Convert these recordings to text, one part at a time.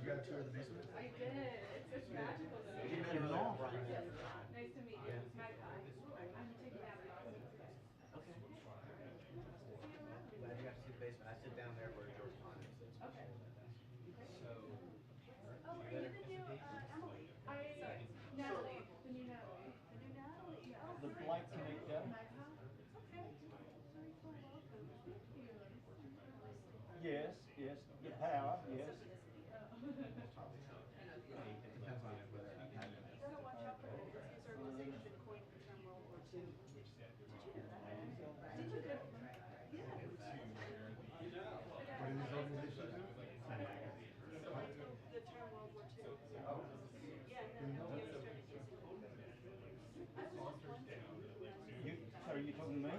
You got a tour of the basement? I did. It's magical though. You met her all right. Yes. Nice to meet you. It's Magpie. I'm taking out the office today. Okay. Glad you got to see the basement. I sit down there where George Pond is. Okay. So. Oh, are you the new Emily? Natalie. The new Natalie. The new Natalie. Yeah. The flight connector. Okay. Very cool. Welcome. Thank you. Yes, yes. The power, yes. Depends on whether You gotta watch out for this organization coined the term World War II. Did you know that? Did you know? Yeah. What is this organization? The term World War II. Oh. Yeah, and then you started using it. I was just wondering. Sorry, you talking to me?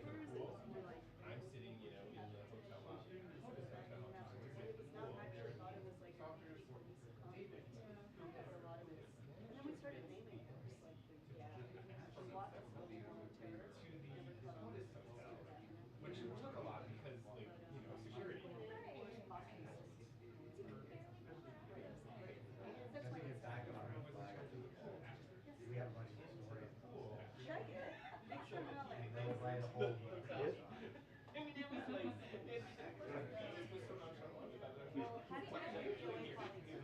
I'm sitting, you know, in the hotel lobby. It was not actually thought it was like a equal piece of conflict. A lot of it. And then we started naming it. A lot of military terror. Which took a lot because, like, you know, security. As we get back on our flag, we have a bunch of stories. Should I get it? Make sure we're not like. And they'll write a whole book. I mean, it was like, it was so much fun. Well, how do you join politics?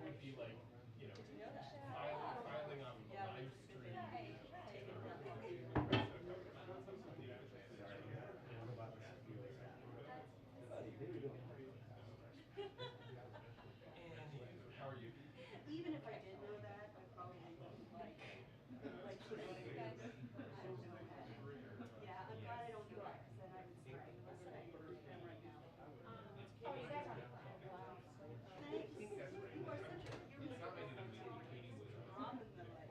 Would be like, you know, filing off of a live stream. How are you? Even if I did know that, I probably wouldn't like, you know what I mean? I don't know that. Yeah, I'm glad I don't do it, because then I would start doing this thing right now. Oh, you guys are. Wow. I think that's right. You are such a, you're It's not like Katie was Robin the like.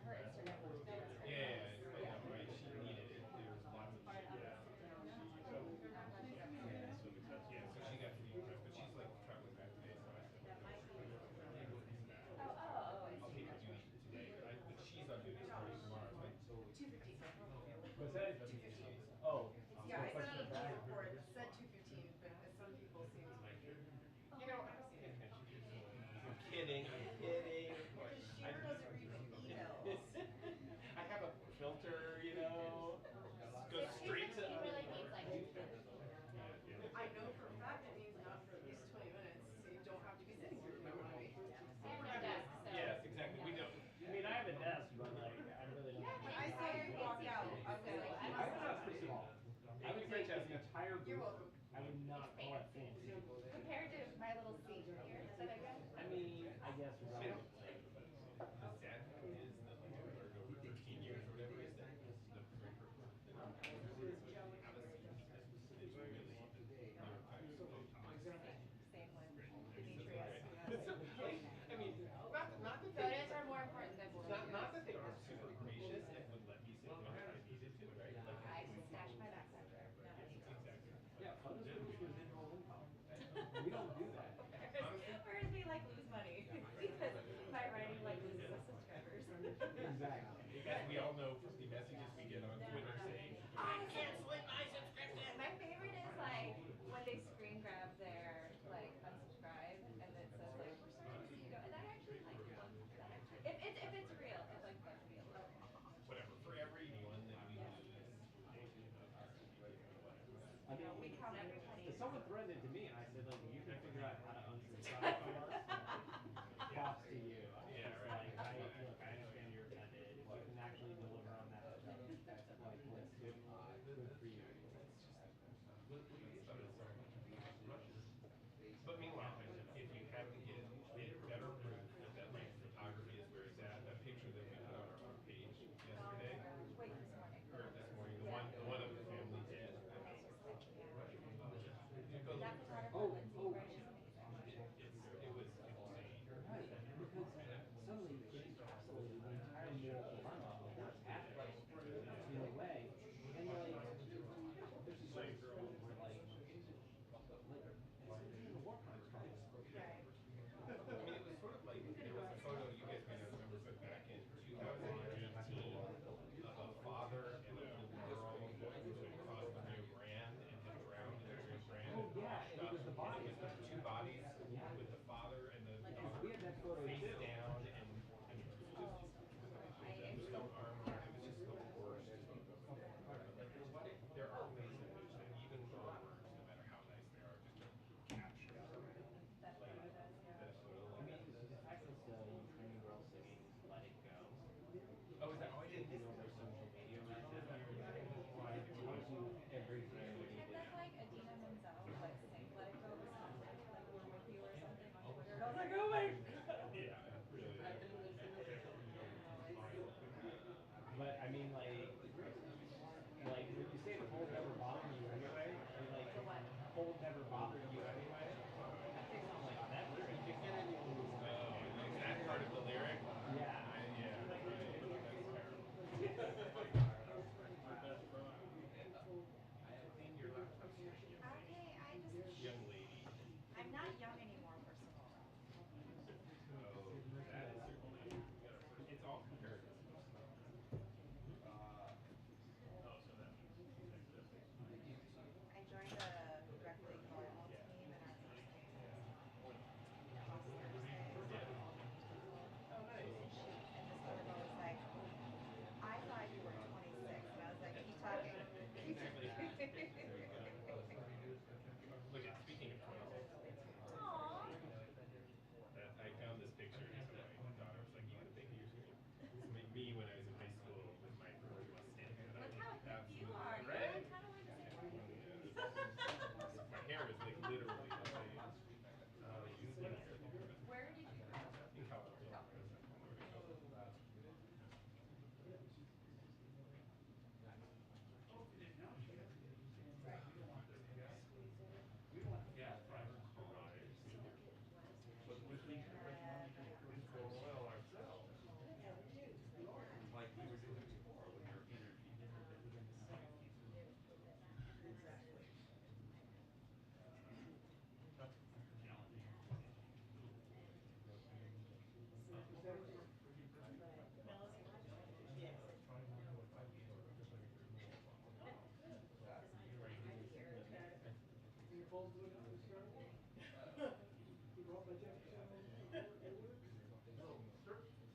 Her Instagram was yeah, right. She needed it. There was lots of shit. Yeah, so she got to be impressed, but she's like traveling back today, so I said, I'll take her duty today, but she's on duty starting tomorrow, right? 2:15. What's that? 2:15. Oh. Yeah, I sent out a poll report, it said 2:15, but some people seem to like it. You know, I'm kidding. Because Sheer doesn't read the emails. I have a filter, you know, goes straight to. He really needs like 2:30. I know for a fact it means not for at least 20 minutes, so you don't have to be sitting here for money. I have no desk, so. Yes, exactly, we don't. I mean, I have a desk, but like, I really don't. When I saw you walk out, I was like, I was not pretty small. I would say the entire you're group, welcome. I would not call it fancy. Compared to my little seat here, is that okay? I mean, I guess relatively. The sad thing is that like over 13 years or whatever it is, that the very purpose of the have a seat is really New York Times. Same with Demetrius. I mean, not that Photos are more important than words. not that they aren't super gracious and would let me sit when I needed to, right? Like, I can stash my backpack there. exactly. Yeah, photos are residual income. We don't do that. Whereas we like lose money because my writing like loses us subscribers. Exactly. As we all know from the messages we get on Twitter saying, I'm canceling my subscription. My favorite is like when they screen grab their like unsubscribe and it says like we're sorry to see you go, and I actually like that actually. If it's real, it's like fun to be able to. Whatever, for every one that we lose. I mean, We count everybody. someone threatened it to me, and I said, like, you can figure out how to unsubscribe from us. Props to you. Yeah, It's right. Like, I understand you're offended. If you can actually deliver on that, that's like, what's good for you. But meanwhile, if you have to get better proof that like photography is where it's at, that picture that we put on our page yesterday, Wait, this morning. or this morning, the one of the family did. That photographer, Oh, Lindsay, oh. right, she's amazing. It was insane. Right, because suddenly it encapsulated the entire moral dilemma of what's happening in a way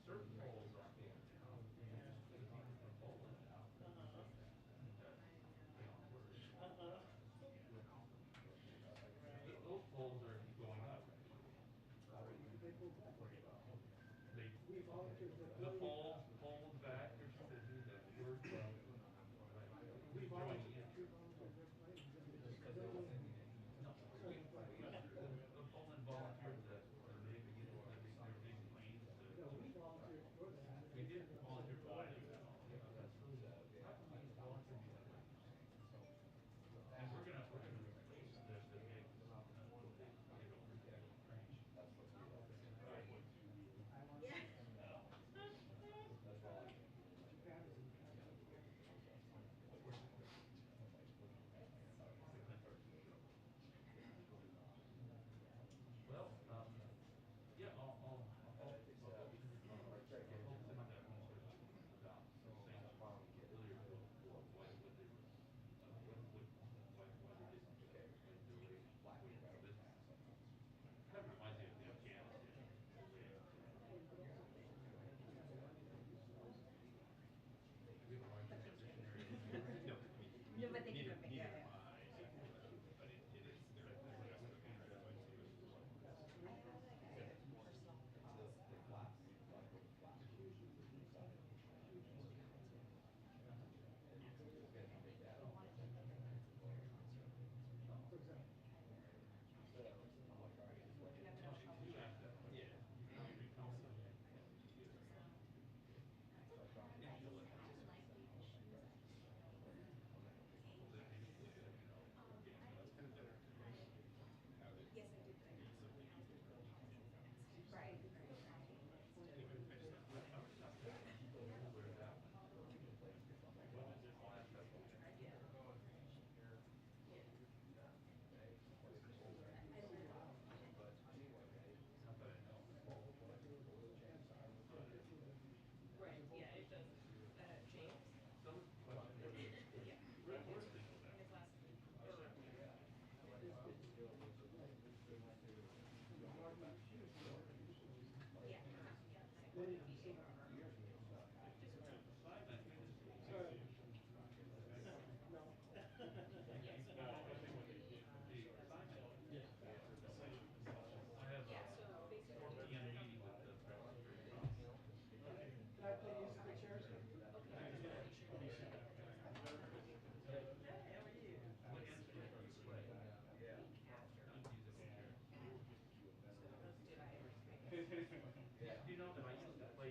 Certain polls are being found, even from Poland now. Those polls are going up. The poll in the back, where she says use the word who's joining in. No, the Poland volunteered the big planes to. We did volunteer for that. How come we volunteer for that? And we're gonna replace the big, Well, yeah, I'll send that message about saying earlier why they were, why they didn't delay waiting for this. Kind of reminds me of the Afghanistan delay. We have a large missionary. No, I mean, No, but they neither can make am it. I, but it is, they're desperate to try to find solutions. I have like a personal You asked that question. Yeah. Pretty comfortable. Yeah, she'll let me know. Yes, I did. right. Anyway, I just thought, I was not aware of that one. I'll ask that one. Not that I know. Right, yeah, it does. James? Some question whether Yeah. Redwood thing was In out. his last, or, yeah, Simon, good to see you. yeah, so now, Hey, Simon. I have yeah, a so 4 basically. p.m. meeting with the Presbyterian. Can I play use of the chairs? Hey, how are you? What instrument do you play? Musical chair. Let's do it. Do you know that I used to play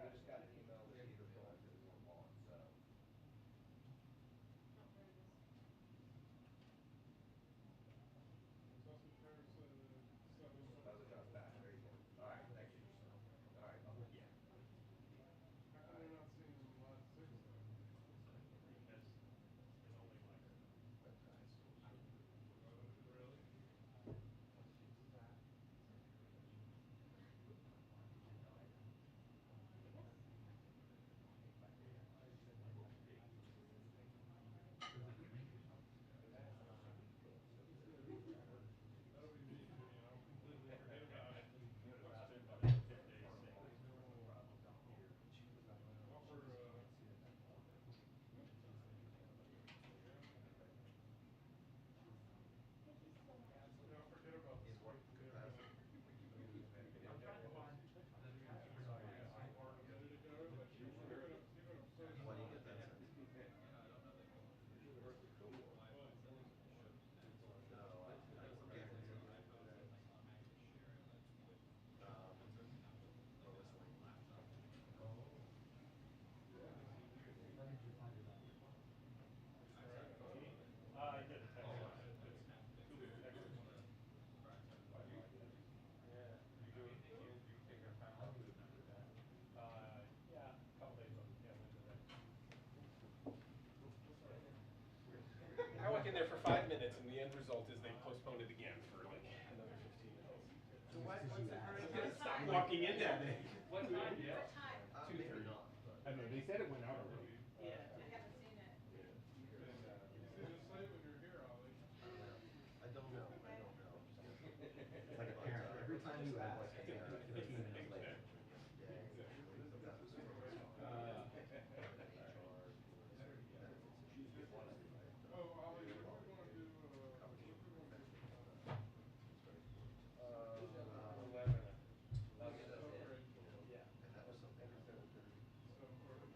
just got an email that she was going through the lawn, so. Oh, there it is. How's it done back? There you go. All right, thank you. All right. Yeah. How come we're not seeing the last 6 though? Because there's only like Really? That'll be me, Jimmy. I'll completely forget about it. it's been about 10 days since. What were, yeah, I'll forget about the sweep today. I'm trying to find. Or a minute ago, like usually when I'm so Why do you strong. get that sense? No, I forget what's in there. For listening. Oh. How did you find it out? I get a text. Two texts. Yeah. You take your time off to do that? Yeah, a couple days on the tail end of that. I walk in there for 5 minutes, and the end result is they postpone it again for like another 15 minutes. So what's the current? Stop walking in there. What time? What time? Maybe not, but. I don't know. They said it went out already. Yeah. I haven't seen it. Just say when you're here, Ollie. I don't know. It's like a parent. Every time you ask, 15 minutes later. Oh, Ollie, what do we want to do, what do we want to do for time? 11. So, or 8:12? Yeah. And that was something. 7:30?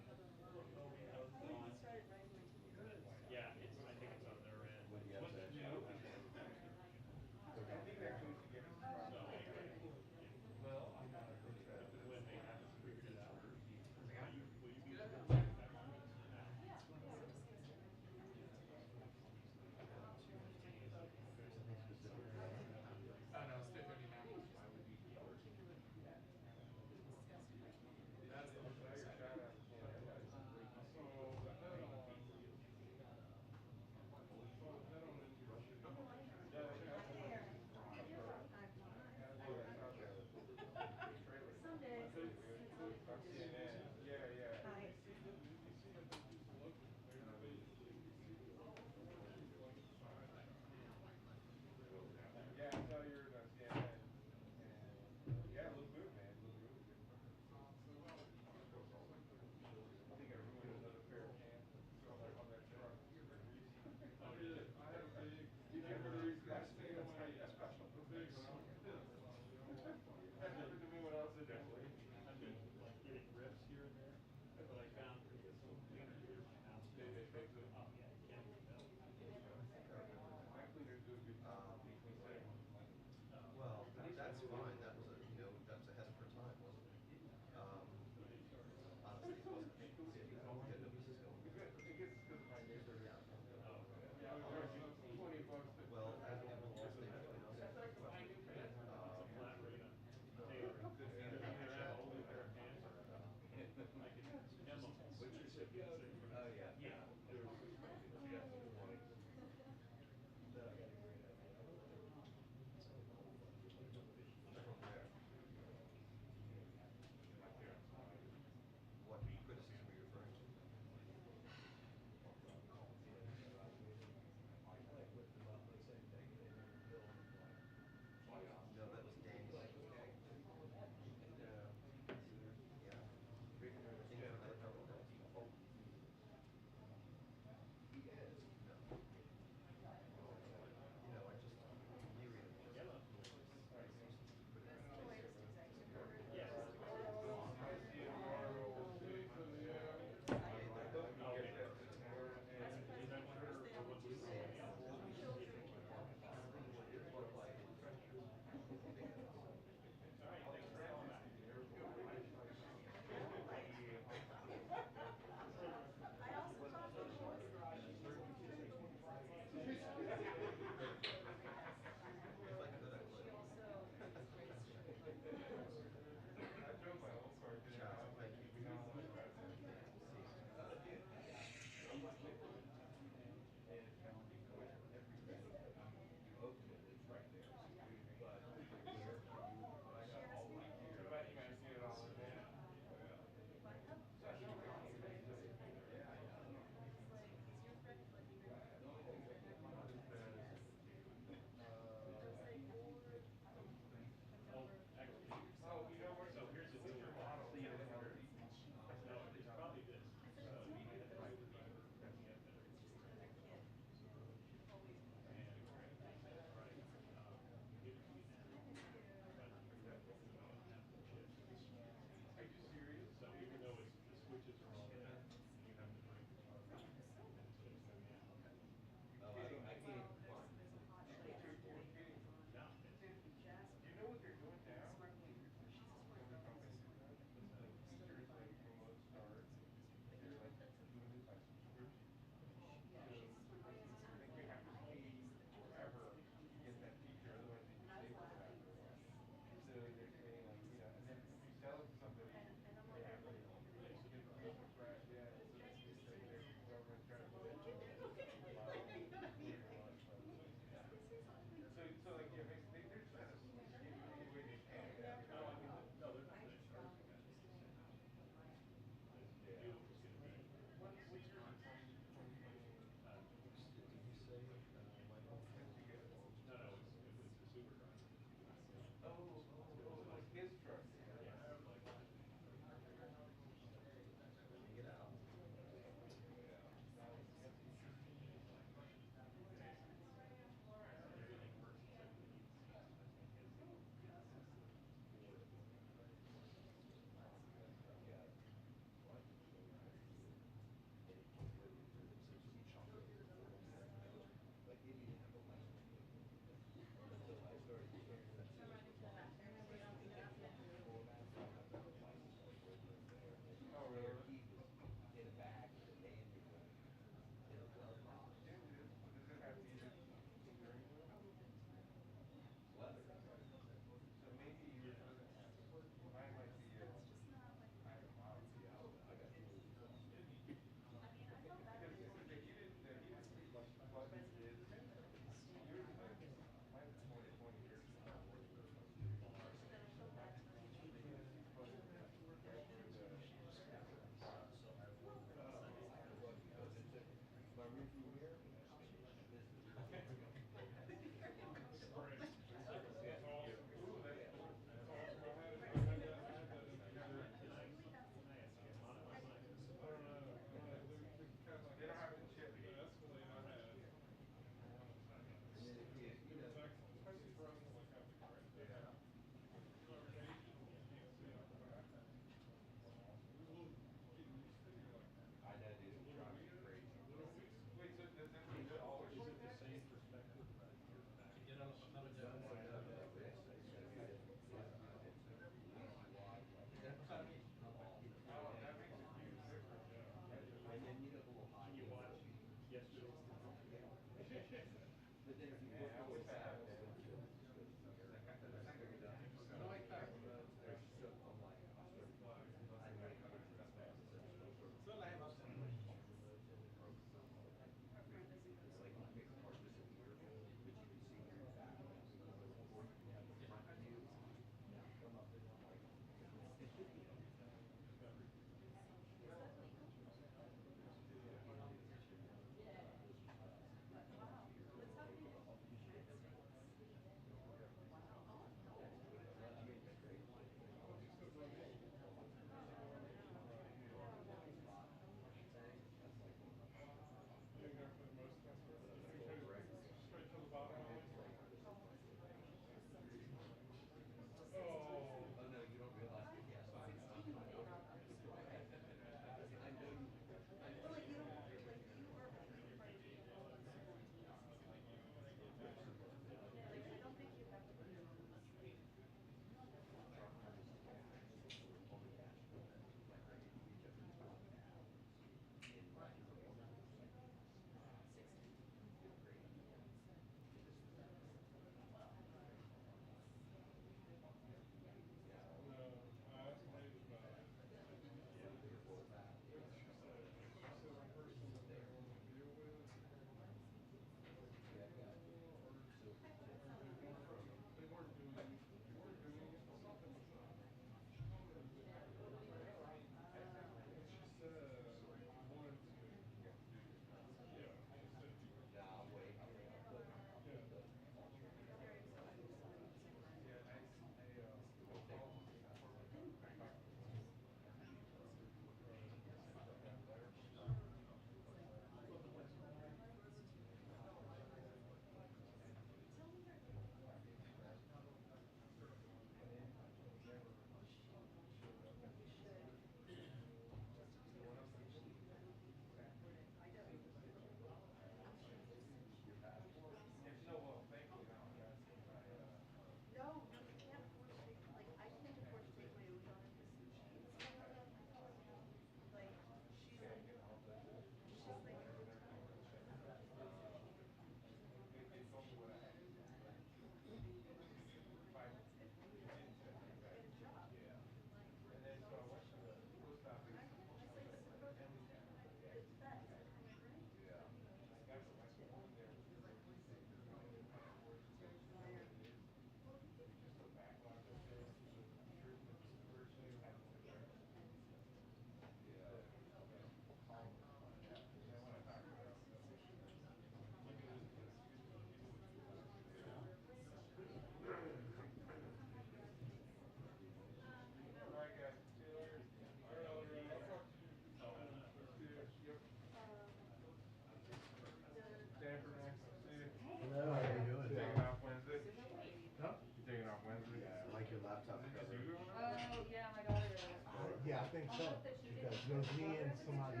think so, because it was me and somebody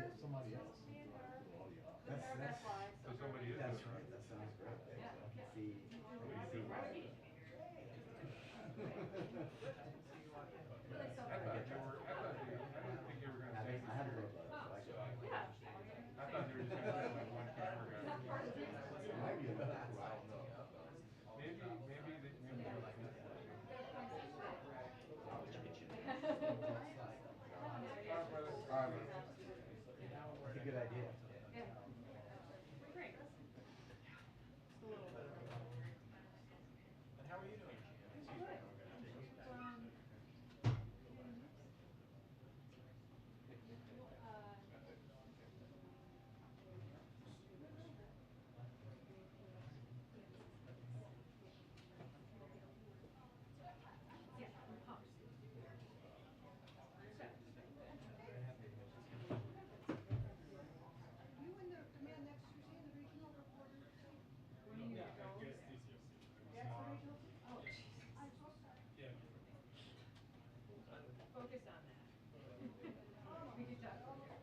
else. That's, So somebody is. that's right, that sounds great. See, see why. I didn't think you were gonna say. I haven't heard about it, but I got it. I thought you were just gonna say like one camera guy. Might be another two. Maybe they're like. All right, brother. That's a good idea. And how are you doing, Focus on that. We could talk later.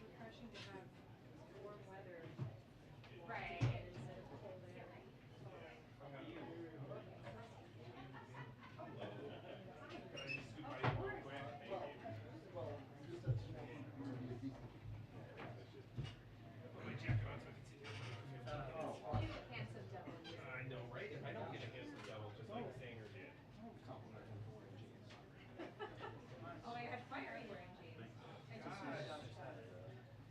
Refreshing to have warm weather. Right. Instead of cold air. My jacket on so I can sit here. You handsome devil. I know, right? If I don't get a handsome devil, just like Sanger did. Oh, I had fire wearing jeans. I just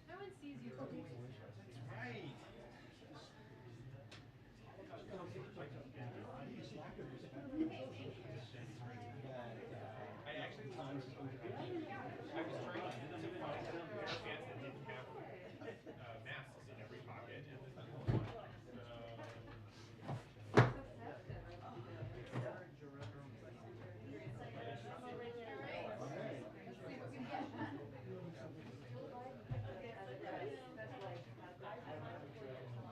no one sees you. That's right. I actually was trying to find a pair of pants that didn't have masks in every pocket, and this is one.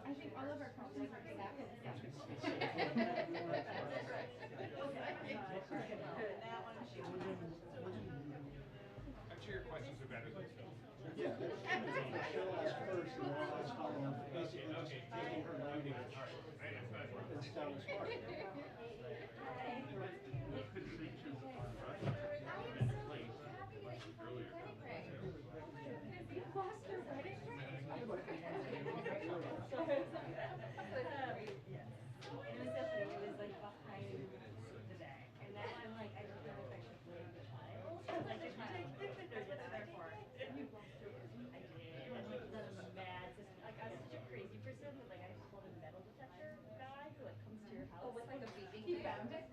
I think all of our problems are exactly the same. I'm sure your questions are better than Phil's. Yeah. She'll ask first, and then I'll ask follow up. Basically, just Okay. taking her All language right. I'm glad we're- and styling smart. Oh, with like a beeping He thing? found it.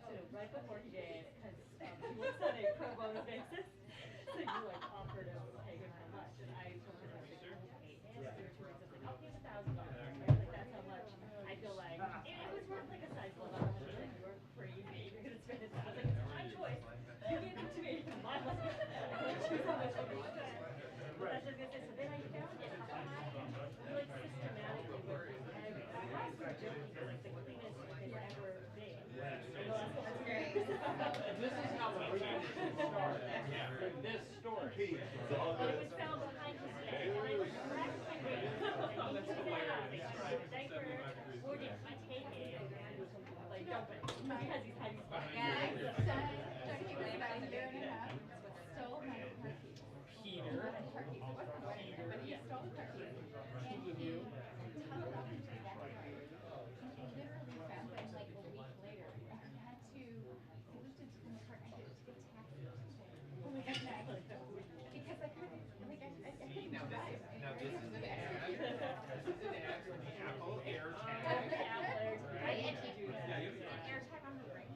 So right before he did, because he works on a pro bono basis. So you like offered him, pay him how much? And I told him I was like, oh, hey, and after 2 weeks, I was like, I'll pay him $1,000. I was like, that's how much. I feel like it was worth like a sizable amount of money. Like, you're crazy. You're gonna spend it. I was like, it's my choice. You gave it to me. My husband. I choose how much I'm gonna spend. That's just gonna say. So then I found it. Like systematically where I was like the cleanest it's ever been. That's great. This is how the reading started. This story. But it was found behind his bed. And I was practically diaper, or did he take it and like dump it? Because he's had his stole my car keys. Heater. It wasn't a wedding, but he stole the car keys. And he tunneled up into the backyard. He literally found them like a week later. And he had to, he lived in the car and had to get taxis. Oh my God, because I couldn't, like I couldn't drive. Now this is an ad. This is an ad for the Apple AirTag. I had to do that. An AirTag on the ring.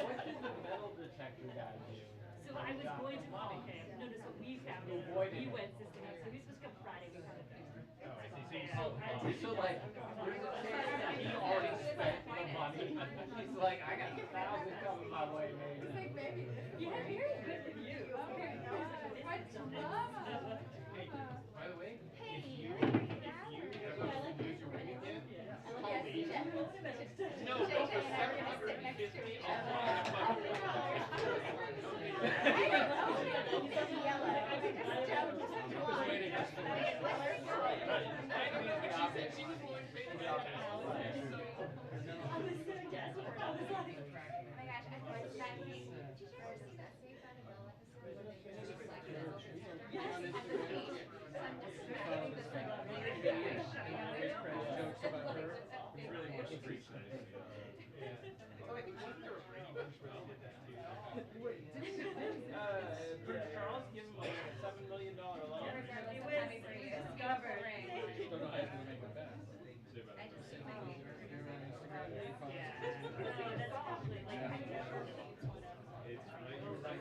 What did the metal detector guy do? So I was going to call him. No, so we found it. We went system up. So he was supposed to come Friday. We found it Thursday. Oh, I see. So like, there's a chance that he already spent the money. He's like, I got 1,000 coming my way, maybe. Yeah, very good with you. Very good. By the way, Hey, if you you're ever use your weekend, call me. No, JJ for and I are gonna sit next to 750, each I'll other. buy a fucking she was willing to pay the bill. I was so desperate. I was like, Oh my gosh, I thought that did you ever see that Saved by the Bell episode where they just like metal detector Yes. at the beach? So I'm just imagining this like Jokes about her. It's really more street nice. Oh, I think wasn't there a Brady Bunch where they did that too? Prince Charles give him like a $7 million loan. regardless of having for you. Beautiful ring. Don't know how he's gonna make it back. I just feel like we were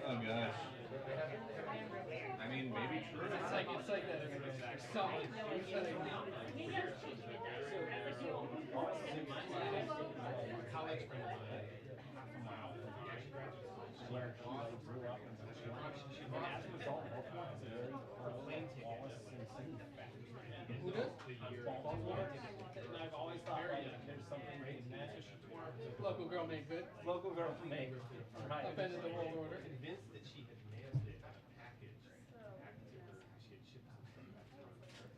Oh gosh. I mean, maybe true. It's like that. Solid. College friend of mine, half a mile from here, she graduated. She learned she like grew up in she bought a plane ticket to Sydney back. Who does? The year. And I've always thought like there's something in that. So she tore up the Local girl made good. local girl made right. Offended the world order. Convinced that she had mailed it in a package back to her because she had shipped some stuff back to her.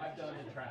I've done the track.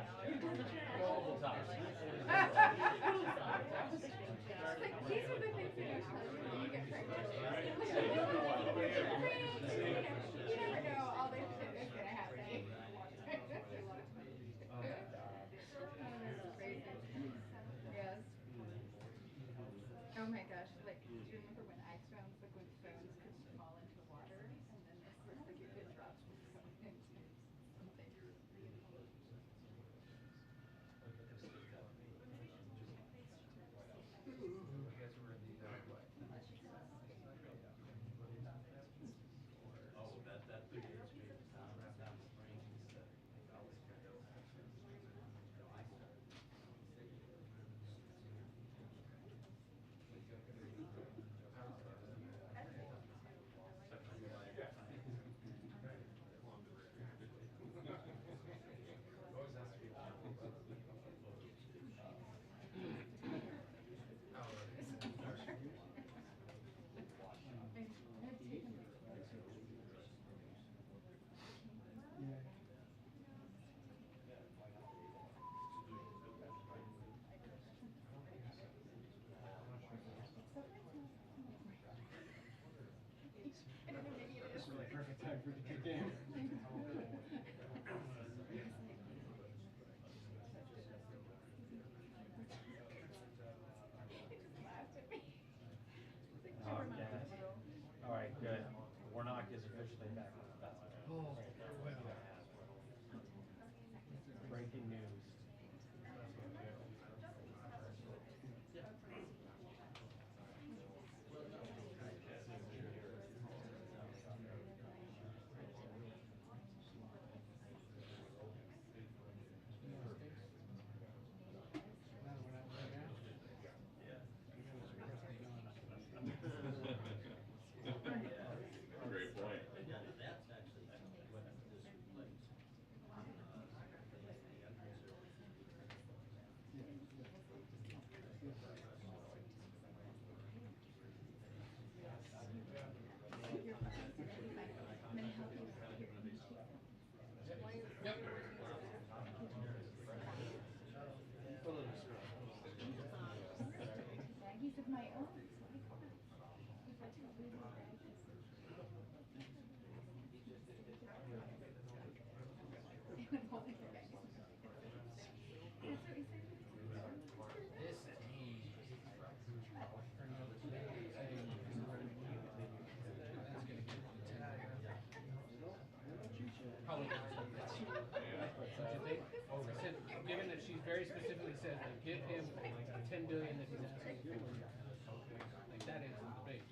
very specifically says that give him the 10 billion that he's asking for. Like that is the debate.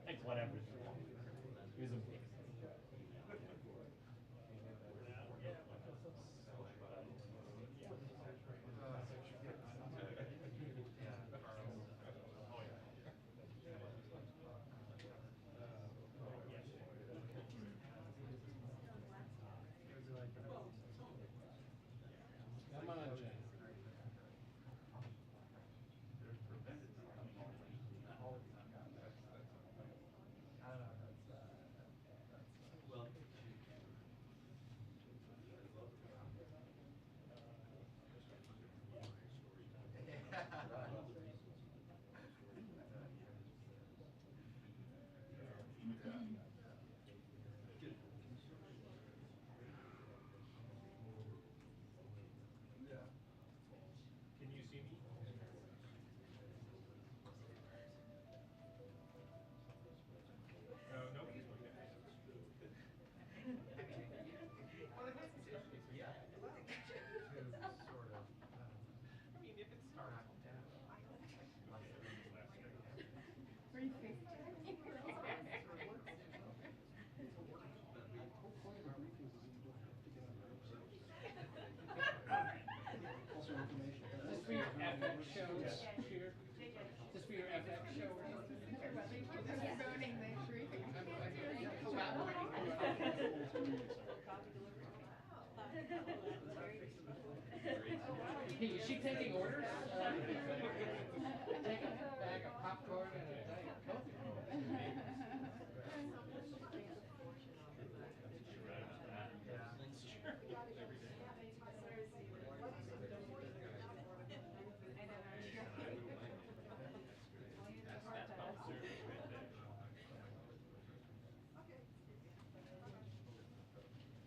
It's whatever. Use them. Come on, Jen. Can you see me? Nobody's going to ask. Yeah. Sort of. I mean, if it starts down. Also information. Just for your FX shows, Sheer. Just for your FX show or something. Hey, is she taking orders? Take a bag of popcorn and a Diet Coke.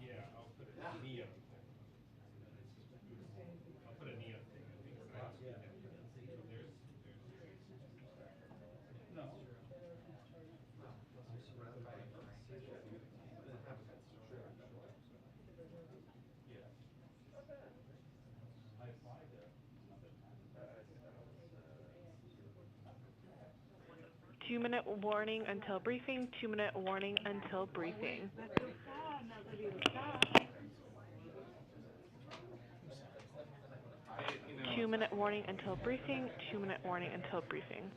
Yeah, I'll put a neon thing. I'll put a neon thing. No. I applied there. 2-minute warning until briefing. 2-minute warning until briefing. 2-minute warning until briefing. 2-minute warning until briefing.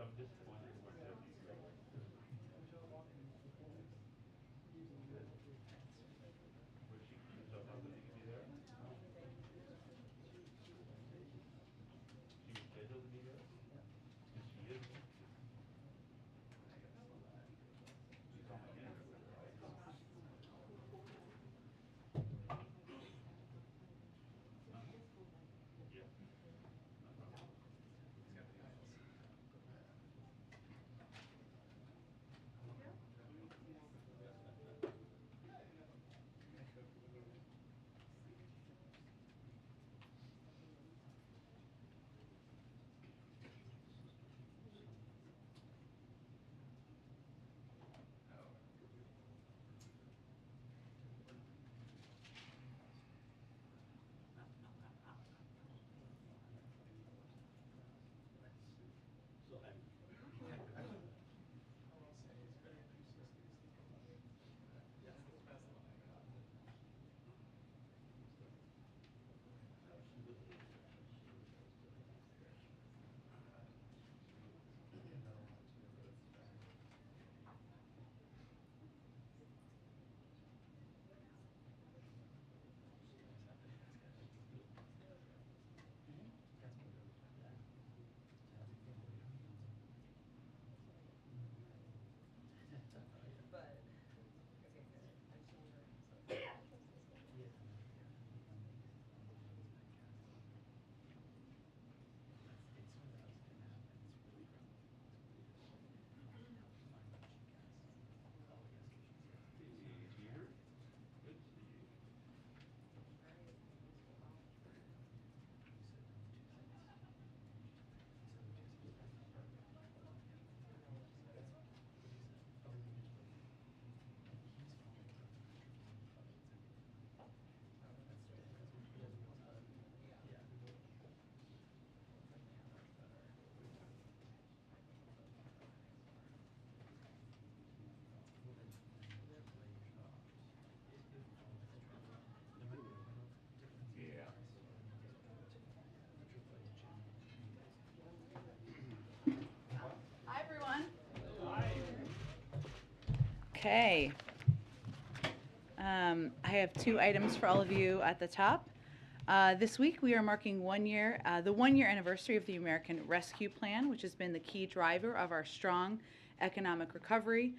I'm disappointed with that. Where she keeps up with the Okay. I have 2 items for all of you at the top. This week we are marking the 1-year anniversary of the American Rescue Plan, which has been the key driver of our strong economic recovery,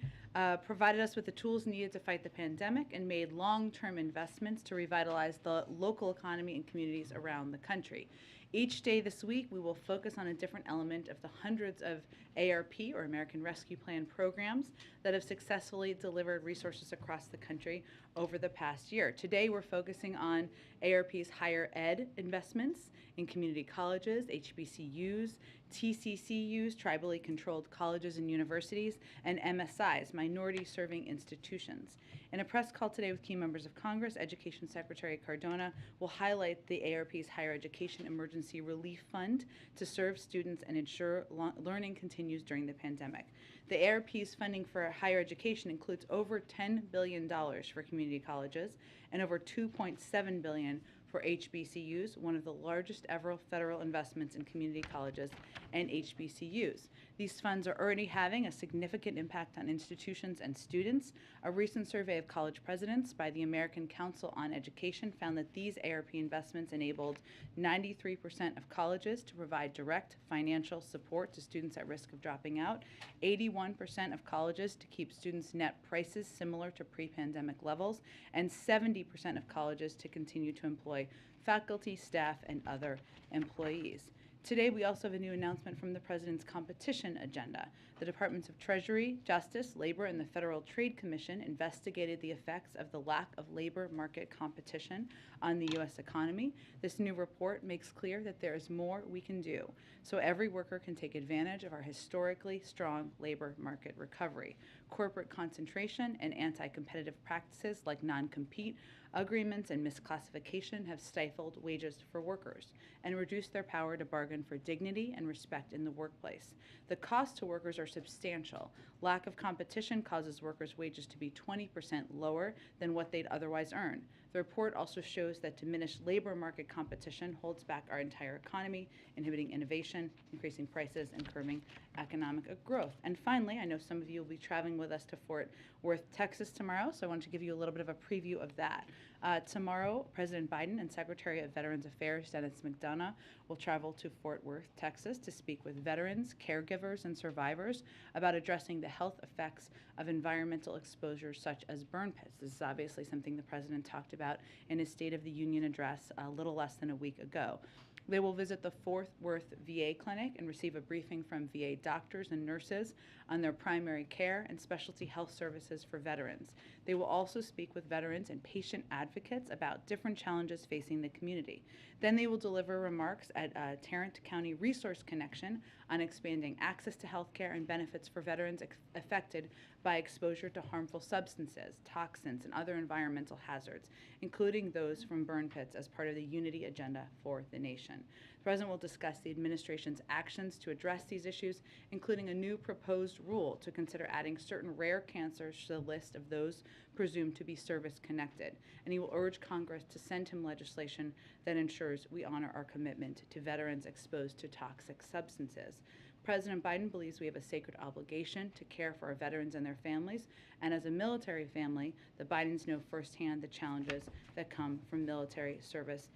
provided us with the tools needed to fight the pandemic, and made long-term investments to revitalize the local economy and communities around the country. Each day this week, we will focus on a different element of the hundreds of ARP, or American Rescue Plan, programs that have successfully delivered resources across the country over the past year. Today, we're focusing on ARP's higher ed investments in community colleges, HBCUs, TCCUs, tribally controlled colleges and universities, and MSIs, minority serving institutions. In a press call today with key members of Congress, Education Secretary Cardona will highlight the ARP's Higher Education Emergency Relief Fund to serve students and ensure learning continues during the pandemic. The ARP's funding for higher education includes over $10 billion for community colleges and over $2.7 billion for HBCUs, one of the largest ever federal investments in community colleges and HBCUs. These funds are already having a significant impact on institutions and students. A recent survey of college presidents by the American Council on Education found that these ARP investments enabled 93% of colleges to provide direct financial support to students at risk of dropping out, 81% of colleges to keep students' net prices similar to pre-pandemic levels, and 70% of colleges to continue to employ faculty, staff, and other employees. Today, we also have a new announcement from the President's competition agenda. The Departments of Treasury, Justice, Labor, and the Federal Trade Commission investigated the effects of the lack of labor market competition on the U.S. economy. This new report makes clear that there is more we can do so every worker can take advantage of our historically strong labor market recovery. Corporate concentration and anti-competitive practices like non-compete agreements and misclassification have stifled wages for workers and reduced their power to bargain for dignity and respect in the workplace. The costs to workers are substantial. Lack of competition causes workers' wages to be 20% lower than what they'd otherwise earn. The report also shows that diminished labor market competition holds back our entire economy, inhibiting innovation, increasing prices, and curbing economic growth. And finally, I know some of you will be traveling with us to Fort Worth, Texas tomorrow, so I wanted to give you a little bit of a preview of that. Tomorrow, President Biden and Secretary of Veterans Affairs Dennis McDonough will travel to Fort Worth, Texas to speak with veterans, caregivers, and survivors about addressing the health effects of environmental exposures such as burn pits. This is obviously something the President talked about in his State of the Union address a little less than a week ago. They will visit the Fort Worth VA clinic and receive a briefing from VA doctors and nurses on their primary care and specialty health services for veterans. They will also speak with veterans and patient advocates about different challenges facing the community. Then they will deliver remarks at Tarrant County Resource Connection on expanding access to health care and benefits for veterans affected by exposure to harmful substances, toxins, and other environmental hazards, including those from burn pits, as part of the Unity Agenda for the nation. The President will discuss the administration's actions to address these issues, including a new proposed rule to consider adding certain rare cancers to the list of those presumed to be service-connected. And he will urge Congress to send him legislation that ensures we honor our commitment to veterans exposed to toxic substances. President Biden believes we have a sacred obligation to care for our veterans and their families, and as a military family, the Bidens know firsthand the challenges that come from military service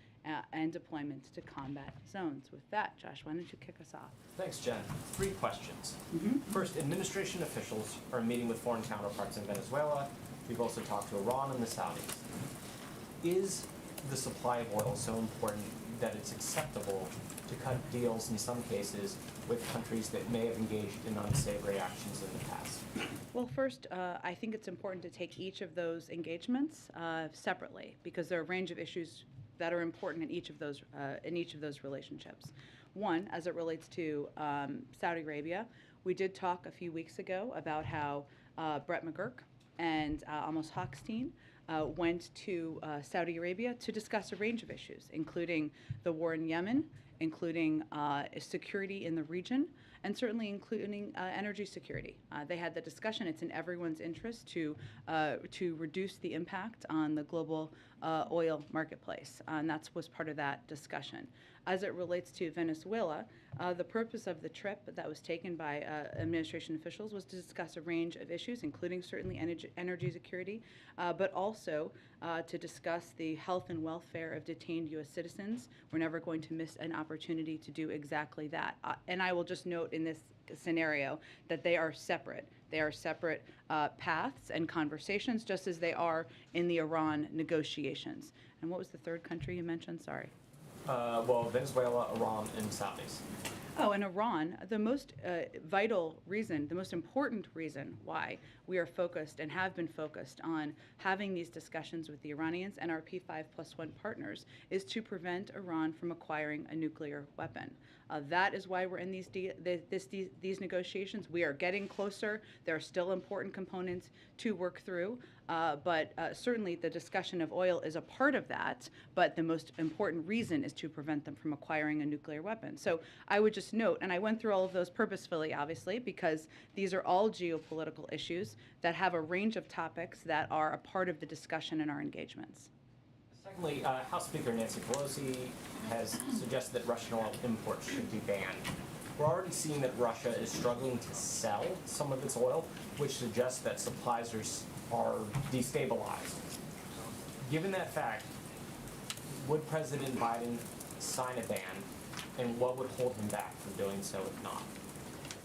and deployment to combat zones. With that, Josh, why don't you kick us off? Thanks, Jen. 3 questions. First, administration officials are meeting with foreign counterparts in Venezuela. We've also talked to Iran and the Saudis. Is the supply of oil so important that it's acceptable to cut deals in some cases with countries that may have engaged in unsavory actions in the past? Well, first, I think it's important to take each of those engagements separately, because there are a range of issues that are important in each of those relationships. One, as it relates to Saudi Arabia, we did talk a few weeks ago about how Brett McGurk and Amos Hochstein went to Saudi Arabia to discuss a range of issues, including the war in Yemen, including security in the region, and certainly including energy security. They had the discussion. It's in everyone's interest to reduce the impact on the global oil marketplace, and that was part of that discussion. As it relates to Venezuela, the purpose of the trip that was taken by administration officials was to discuss a range of issues, including certainly energy security, but also to discuss the health and welfare of detained U.S. citizens. We're never going to miss an opportunity to do exactly that. And I will just note in this scenario that they are separate. They are separate paths and conversations, just as they are in the Iran negotiations. And what was the third country you mentioned? Sorry. Well, Venezuela, Iran, and Saudis. Oh, and Iran, the most vital reason, the most important reason why we are focused and have been focused on having these discussions with the Iranians and our P5+1 partners is to prevent Iran from acquiring a nuclear weapon. That is why we're in these negotiations. We are getting closer. There are still important components to work through, but certainly the discussion of oil is a part of that, but the most important reason is to prevent them from acquiring a nuclear weapon. So I would just note, and I went through all of those purposefully, obviously, because these are all geopolitical issues that have a range of topics that are a part of the discussion in our engagements. Secondly, House Speaker Nancy Pelosi has suggested that Russian oil imports should be banned. We're already seeing that Russia is struggling to sell some of its oil, which suggests that supplies are destabilized. Given that fact, would President Biden sign a ban, and what would hold him back from doing so if not?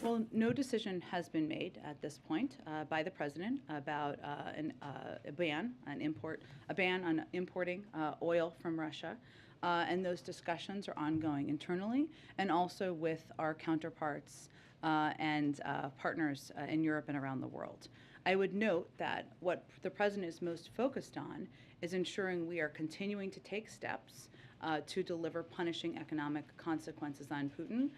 Well, no decision has been made at this point by the president about a ban on importing oil from Russia, and those discussions are ongoing internally and also with our counterparts and partners in Europe and around the world. I would note that what the president is most focused on is ensuring we are continuing to take steps to deliver punishing economic consequences on Putin,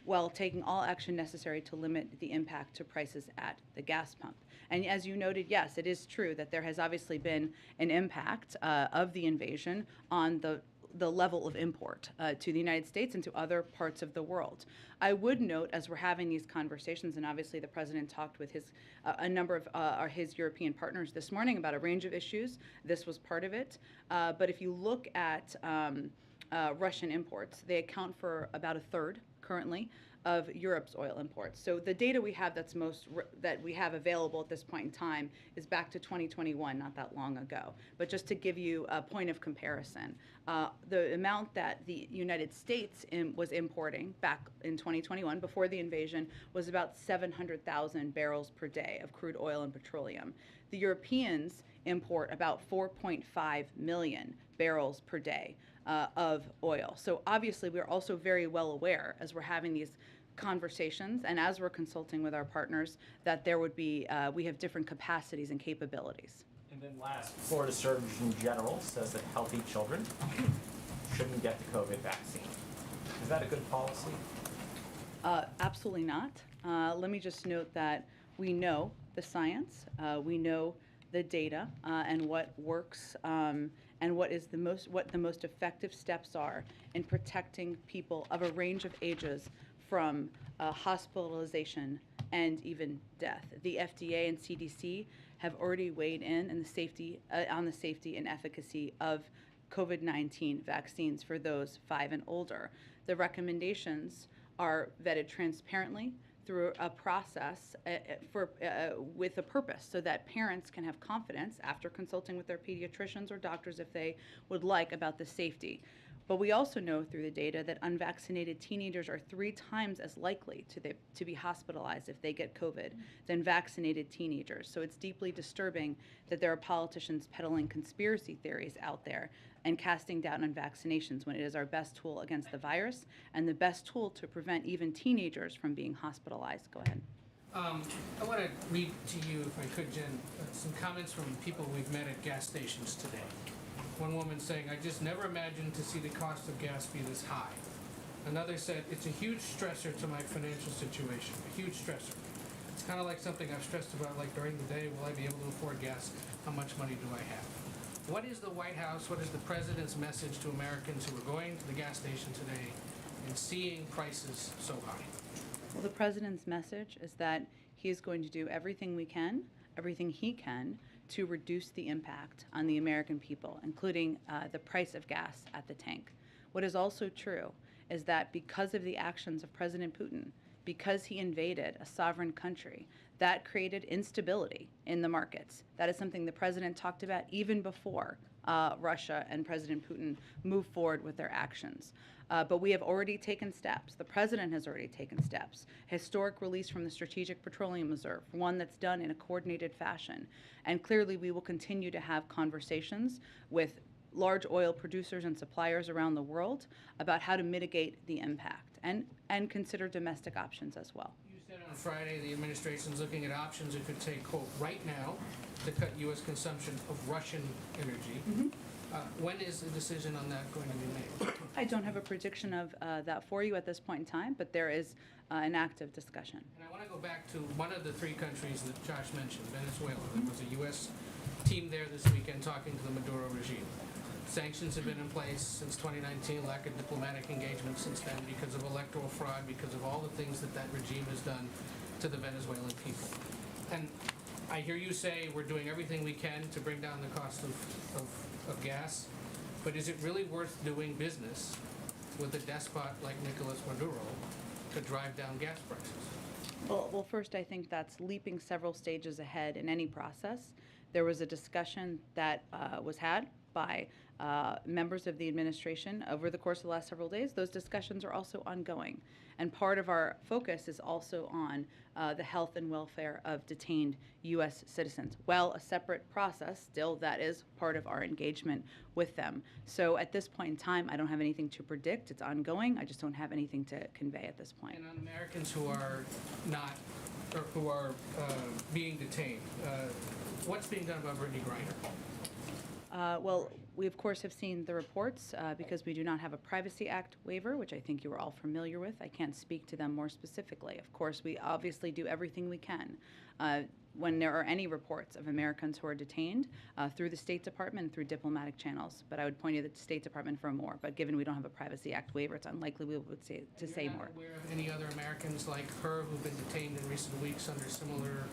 while taking all action necessary to limit the impact to prices at the gas pump. And as you noted, yes, it is true that there has obviously been an impact of the invasion on the level of import to the United States and to other parts of the world. I would note, as we're having these conversations, and obviously the president talked with a number of his European partners this morning about a range of issues. This was part of it. But if you look at Russian imports, they account for about a third currently of Europe's oil imports. So the data we have that we have available at this point in time is back to 2021, not that long ago. But just to give you a point of comparison, the amount that the United States was importing back in 2021, before the invasion, was about 700,000 barrels per day of crude oil and petroleum. The Europeans import about 4.5 million barrels per day of oil. So obviously we're also very well aware, as we're having these conversations and as we're consulting with our partners, that there would be, we have different capacities and capabilities. And then last, Florida Surgeon General says that healthy children shouldn't get the COVID vaccine. Is that a good policy? Absolutely not. Let me just note that we know the science, we know the data, and what works, and what the most effective steps are in protecting people of a range of ages from hospitalization and even death. The FDA and CDC have already weighed in on the safety and efficacy of COVID-19 vaccines for those 5 and older. The recommendations are vetted transparently through a process with a purpose, so that parents can have confidence after consulting with their pediatricians or doctors, if they would like, about the safety. But we also know through the data that unvaccinated teenagers are 3 times as likely to be hospitalized if they get COVID than vaccinated teenagers. So it's deeply disturbing that there are politicians peddling conspiracy theories out there and casting doubt on vaccinations when it is our best tool against the virus and the best tool to prevent even teenagers from being hospitalized. Go ahead. I want to read to you, if I could, Jen, some comments from people we've met at gas stations today. One woman saying, "I just never imagined to see the cost of gas be this high." Another said, "It's a huge stressor to my financial situation, a huge stressor. It's kind of like something I've stressed about, like during the day, will I be able to afford gas? How much money do I have?" What is the White House, what is the President's message to Americans who are going to the gas station today and seeing prices so high? Well, the President's message is that he is going to do everything he can to reduce the impact on the American people, including the price of gas at the tank. What is also true is that because of the actions of President Putin, because he invaded a sovereign country, that created instability in the markets. That is something the president talked about even before Russia and President Putin moved forward with their actions. But we have already taken steps. The president has already taken steps. Historic release from the Strategic Petroleum Reserve, one that's done in a coordinated fashion. And clearly we will continue to have conversations with large oil producers and suppliers around the world about how to mitigate the impact and consider domestic options as well. You said on Friday the administration's looking at options it could take, quote, right now to cut U.S. consumption of Russian energy. Mm-hmm. When is the decision on that going to be made? I don't have a prediction of that for you at this point in time, but there is an active discussion. And I want to go back to one of the three countries that Josh mentioned, Venezuela. There was a U.S. team there this weekend talking to the Maduro regime. Sanctions have been in place since 2019, lack of diplomatic engagement since then because of electoral fraud, because of all the things that that regime has done to the Venezuelan people. And I hear you say we're doing everything we can to bring down the cost of gas, but is it really worth doing business with a despot like Nicolas Maduro to drive down gas prices? Well, first, I think that's leaping several stages ahead in any process. There was a discussion that was had by members of the administration over the course of the last several days. Those discussions are also ongoing. And part of our focus is also on the health and welfare of detained U.S. citizens. While a separate process, still that is part of our engagement with them. So at this point in time, I don't have anything to predict. It's ongoing. I just don't have anything to convey at this point. And on Americans who are not, or who are being detained, what's being done about Brittany Griner? Well, we of course have seen the reports because we do not have a Privacy Act waiver, which I think you are all familiar with. I can't speak to them more specifically. Of course, we obviously do everything we can when there are any reports of Americans who are detained through the State Department and through diplomatic channels. But I would point you to the State Department for more. But given we don't have a Privacy Act waiver, it's unlikely we would say to say more. Are you aware of any other Americans like her who've been detained in recent weeks under similar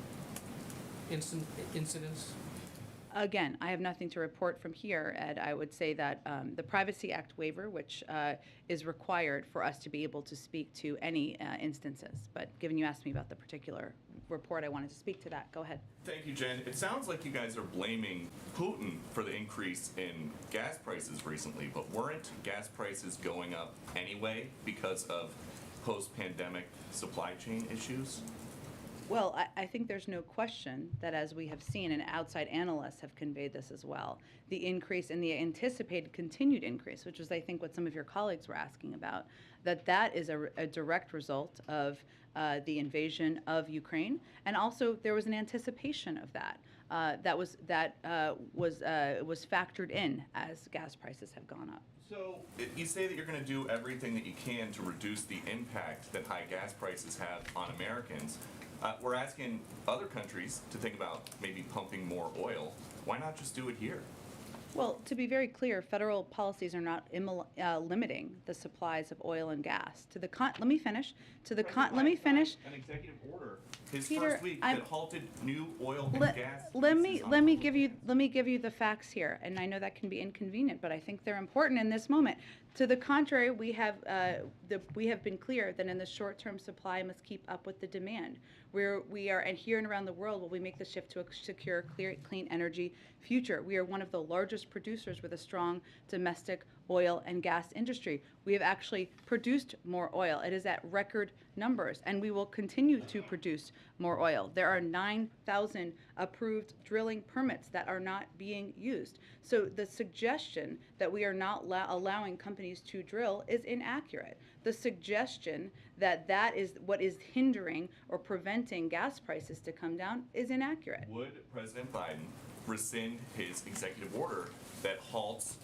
incidents? Again, I have nothing to report from here, Ed. I would say that the Privacy Act waiver, which is required for us to be able to speak to any instances. But given you asked me about the particular report, I wanted to speak to that. Go ahead. Thank you, Jen. It sounds like you guys are blaming Putin for the increase in gas prices recently, but weren't gas prices going up anyway because of post-pandemic supply chain issues? Well, I think there's no question that, as we have seen, and outside analysts have conveyed this as well, the increase and the anticipated continued increase, which was, I think, what some of your colleagues were asking about, that is a direct result of the invasion of Ukraine, and also there was an anticipation of that. That was factored in as gas prices have gone up. So you say that you're going to do everything that you can to reduce the impact that high gas prices have on Americans. We're asking other countries to think about maybe pumping more oil. Why not just do it here? Well, to be very clear, federal policies are not limiting the supplies of oil and gas. Let me finish. Let me finish. An executive order his Peter, first week that halted new oil and gas. Let me give you the facts here, and I know that can be inconvenient, but I think they're important in this moment. To the contrary, we have been clear that in the short term, supply must keep up with the demand. We are, and here and around the world, will we make the shift to a secure, clean energy future. We are one of the largest producers with a strong domestic oil and gas industry. We have actually produced more oil. It is at record numbers, and we will continue to produce more oil. There are 9,000 approved drilling permits that are not being used. So the suggestion that we are not allowing companies to drill is inaccurate. The suggestion that that is what is hindering or preventing gas prices to come down is inaccurate. Would President Biden rescind his executive order that halts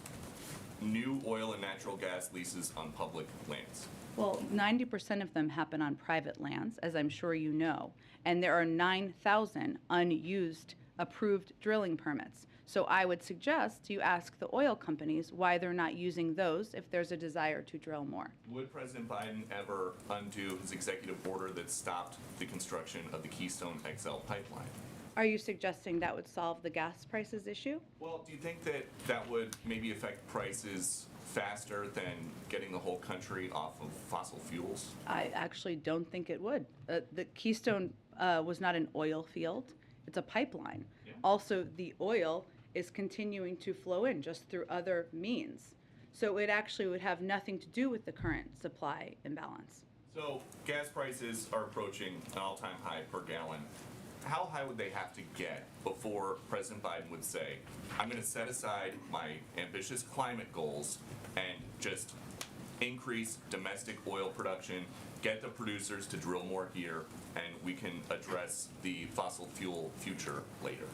new oil and natural gas leases on public lands? Well, 90% of them happen on private lands, as I'm sure you know, and there are 9,000 unused approved drilling permits. So I would suggest you ask the oil companies why they're not using those if there's a desire to drill more. Would President Biden ever undo his executive order that stopped the construction of the Keystone XL pipeline? Are you suggesting that would solve the gas prices issue? Well, do you think that that would maybe affect prices faster than getting the whole country off of fossil fuels? I actually don't think it would. The Keystone was not an oil field, it's a pipeline. Yeah. Also, the oil is continuing to flow in just through other means. So it actually would have nothing to do with the current supply imbalance. So gas prices are approaching an all-time high per gallon. How high would they have to get before President Biden would say, I'm going to set aside my ambitious climate goals and just increase domestic oil production, get the producers to drill more here, and we can address the fossil fuel future later?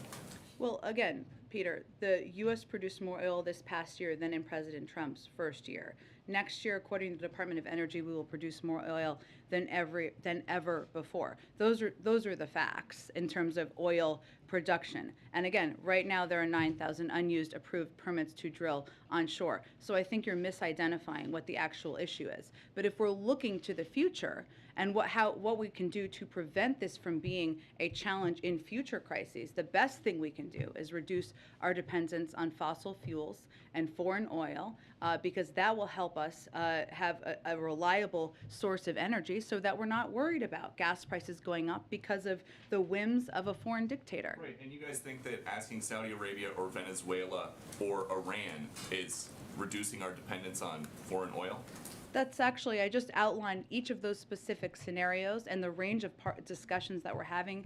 Well, again, Peter, the U.S. produced more oil this past year than in President Trump's first year. Next year, according to the Department of Energy, we will produce more oil than ever before. Those are the facts in terms of oil production. And again, right now there are 9,000 unused approved permits to drill onshore. So I think you're misidentifying what the actual issue is. But if we're looking to the future and what we can do to prevent this from being a challenge in future crises, the best thing we can do is reduce our dependence on fossil fuels and foreign oil, because that will help us have a reliable source of energy so that we're not worried about gas prices going up because of the whims of a foreign dictator. Right, and you guys think that asking Saudi Arabia or Venezuela or Iran is reducing our dependence on foreign oil? That's actually, I just outlined each of those specific scenarios and the range of discussions that we're having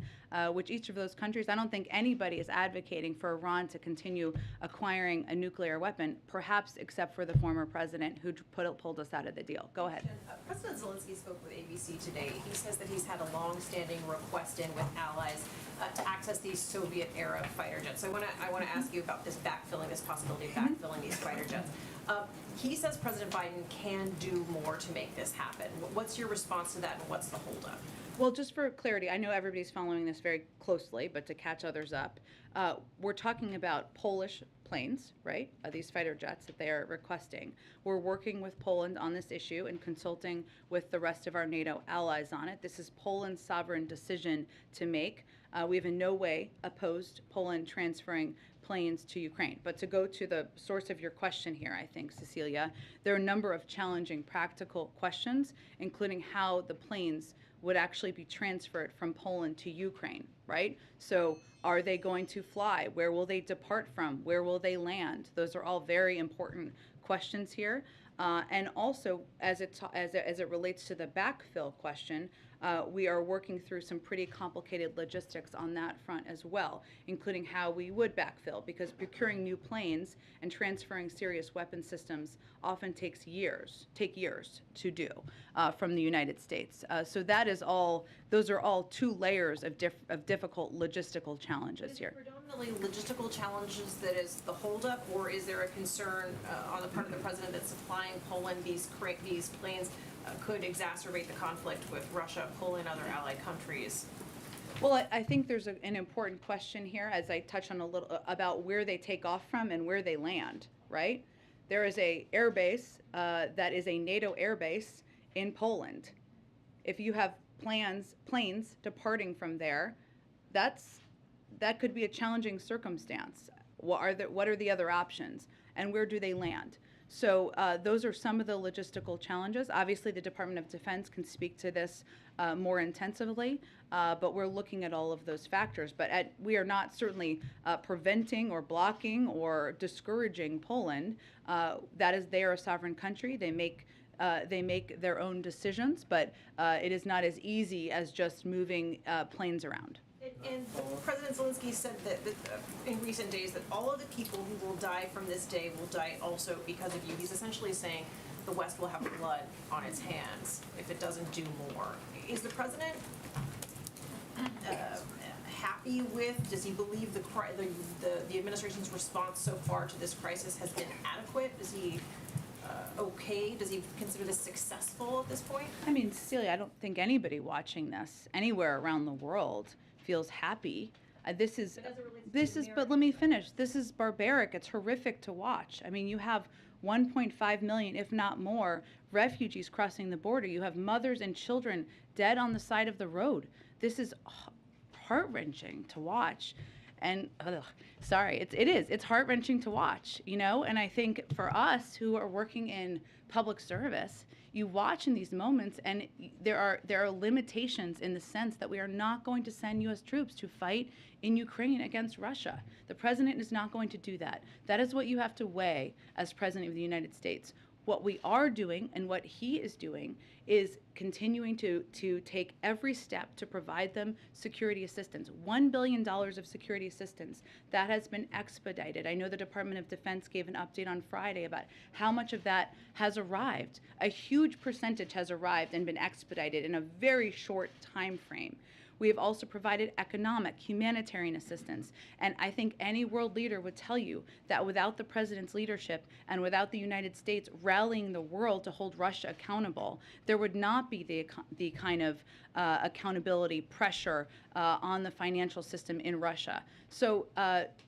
with each of those countries. I don't think anybody is advocating for Iran to continue acquiring a nuclear weapon, perhaps except for the former president who pulled us out of the deal. Go ahead. President Zelensky spoke with ABC today. He says that he's had a long-standing request in with allies to access these Soviet-era fighter jets. So I want to ask you about this possibility of backfilling these fighter jets. He says President Biden can do more to make this happen. What's your response to that, and what's the holdup? Well, just for clarity, I know everybody's following this very closely, but to catch others up, we're talking about Polish planes, right? These fighter jets that they are requesting. We're working with Poland on this issue and consulting with the rest of our NATO allies on it. This is Poland's sovereign decision to make. We have in no way opposed Poland transferring planes to Ukraine. But to go to the source of your question here, I think, Cecilia, there are a number of challenging practical questions, including how the planes would actually be transferred from Poland to Ukraine, right? So are they going to fly? Where will they depart from? Where will they land? Those are all very important questions here. And also, as it relates to the backfill question, we are working through some pretty complicated logistics on that front as well, including how we would backfill, because procuring new planes and transferring serious weapon systems often takes years to do from the United States. So that is all. Those are all two layers of difficult logistical challenges here. Predominantly logistical challenges that is the holdup, or is there a concern on the part of the president that supplying Poland these planes could exacerbate the conflict with Russia, Poland, other allied countries? Well, I think there's an important question here, as I touch on a little about where they take off from and where they land, right? There is a air base that is a NATO air base in Poland. If you have planes departing from there, that could be a challenging circumstance. What are the other options, and where do they land? So those are some of the logistical challenges. Obviously, the Department of Defense can speak to this more intensively, but we're looking at all of those factors. But we are not certainly preventing or blocking or discouraging Poland. They are a sovereign country. They make their own decisions, but it is not as easy as just moving planes around. And President Zelensky said that in recent days that all of the people who will die from this day will die also because of you. He's essentially saying the West will have blood on its hands if it doesn't do more. Is the president happy with, does he believe the administration's response so far to this crisis has been adequate? Is he okay? Does he consider this successful at this point? I mean, Cecilia, I don't think anybody watching this anywhere around the world feels happy. But let me finish. This is barbaric. It's horrific to watch. I mean, you have 1.5 million, if not more, refugees crossing the border. You have mothers and children dead on the side of the road. This is heart-wrenching to watch. And it's heart-wrenching to watch, you know? And I think for us who are working in public service, you watch in these moments, and there are limitations in the sense that we are not going to send U.S. troops to fight in Ukraine against Russia. The president is not going to do that. That is what you have to weigh as president of the United States. What we are doing and what he is doing is continuing to take every step to provide them security assistance. $1 billion of security assistance that has been expedited. I know the Department of Defense gave an update on Friday about how much of that has arrived. A huge percentage has arrived and been expedited in a very short time frame. We have also provided economic, humanitarian assistance. And I think any world leader would tell you that without the president's leadership and without the United States rallying the world to hold Russia accountable, there would not be the kind of accountability pressure on the financial system in Russia. So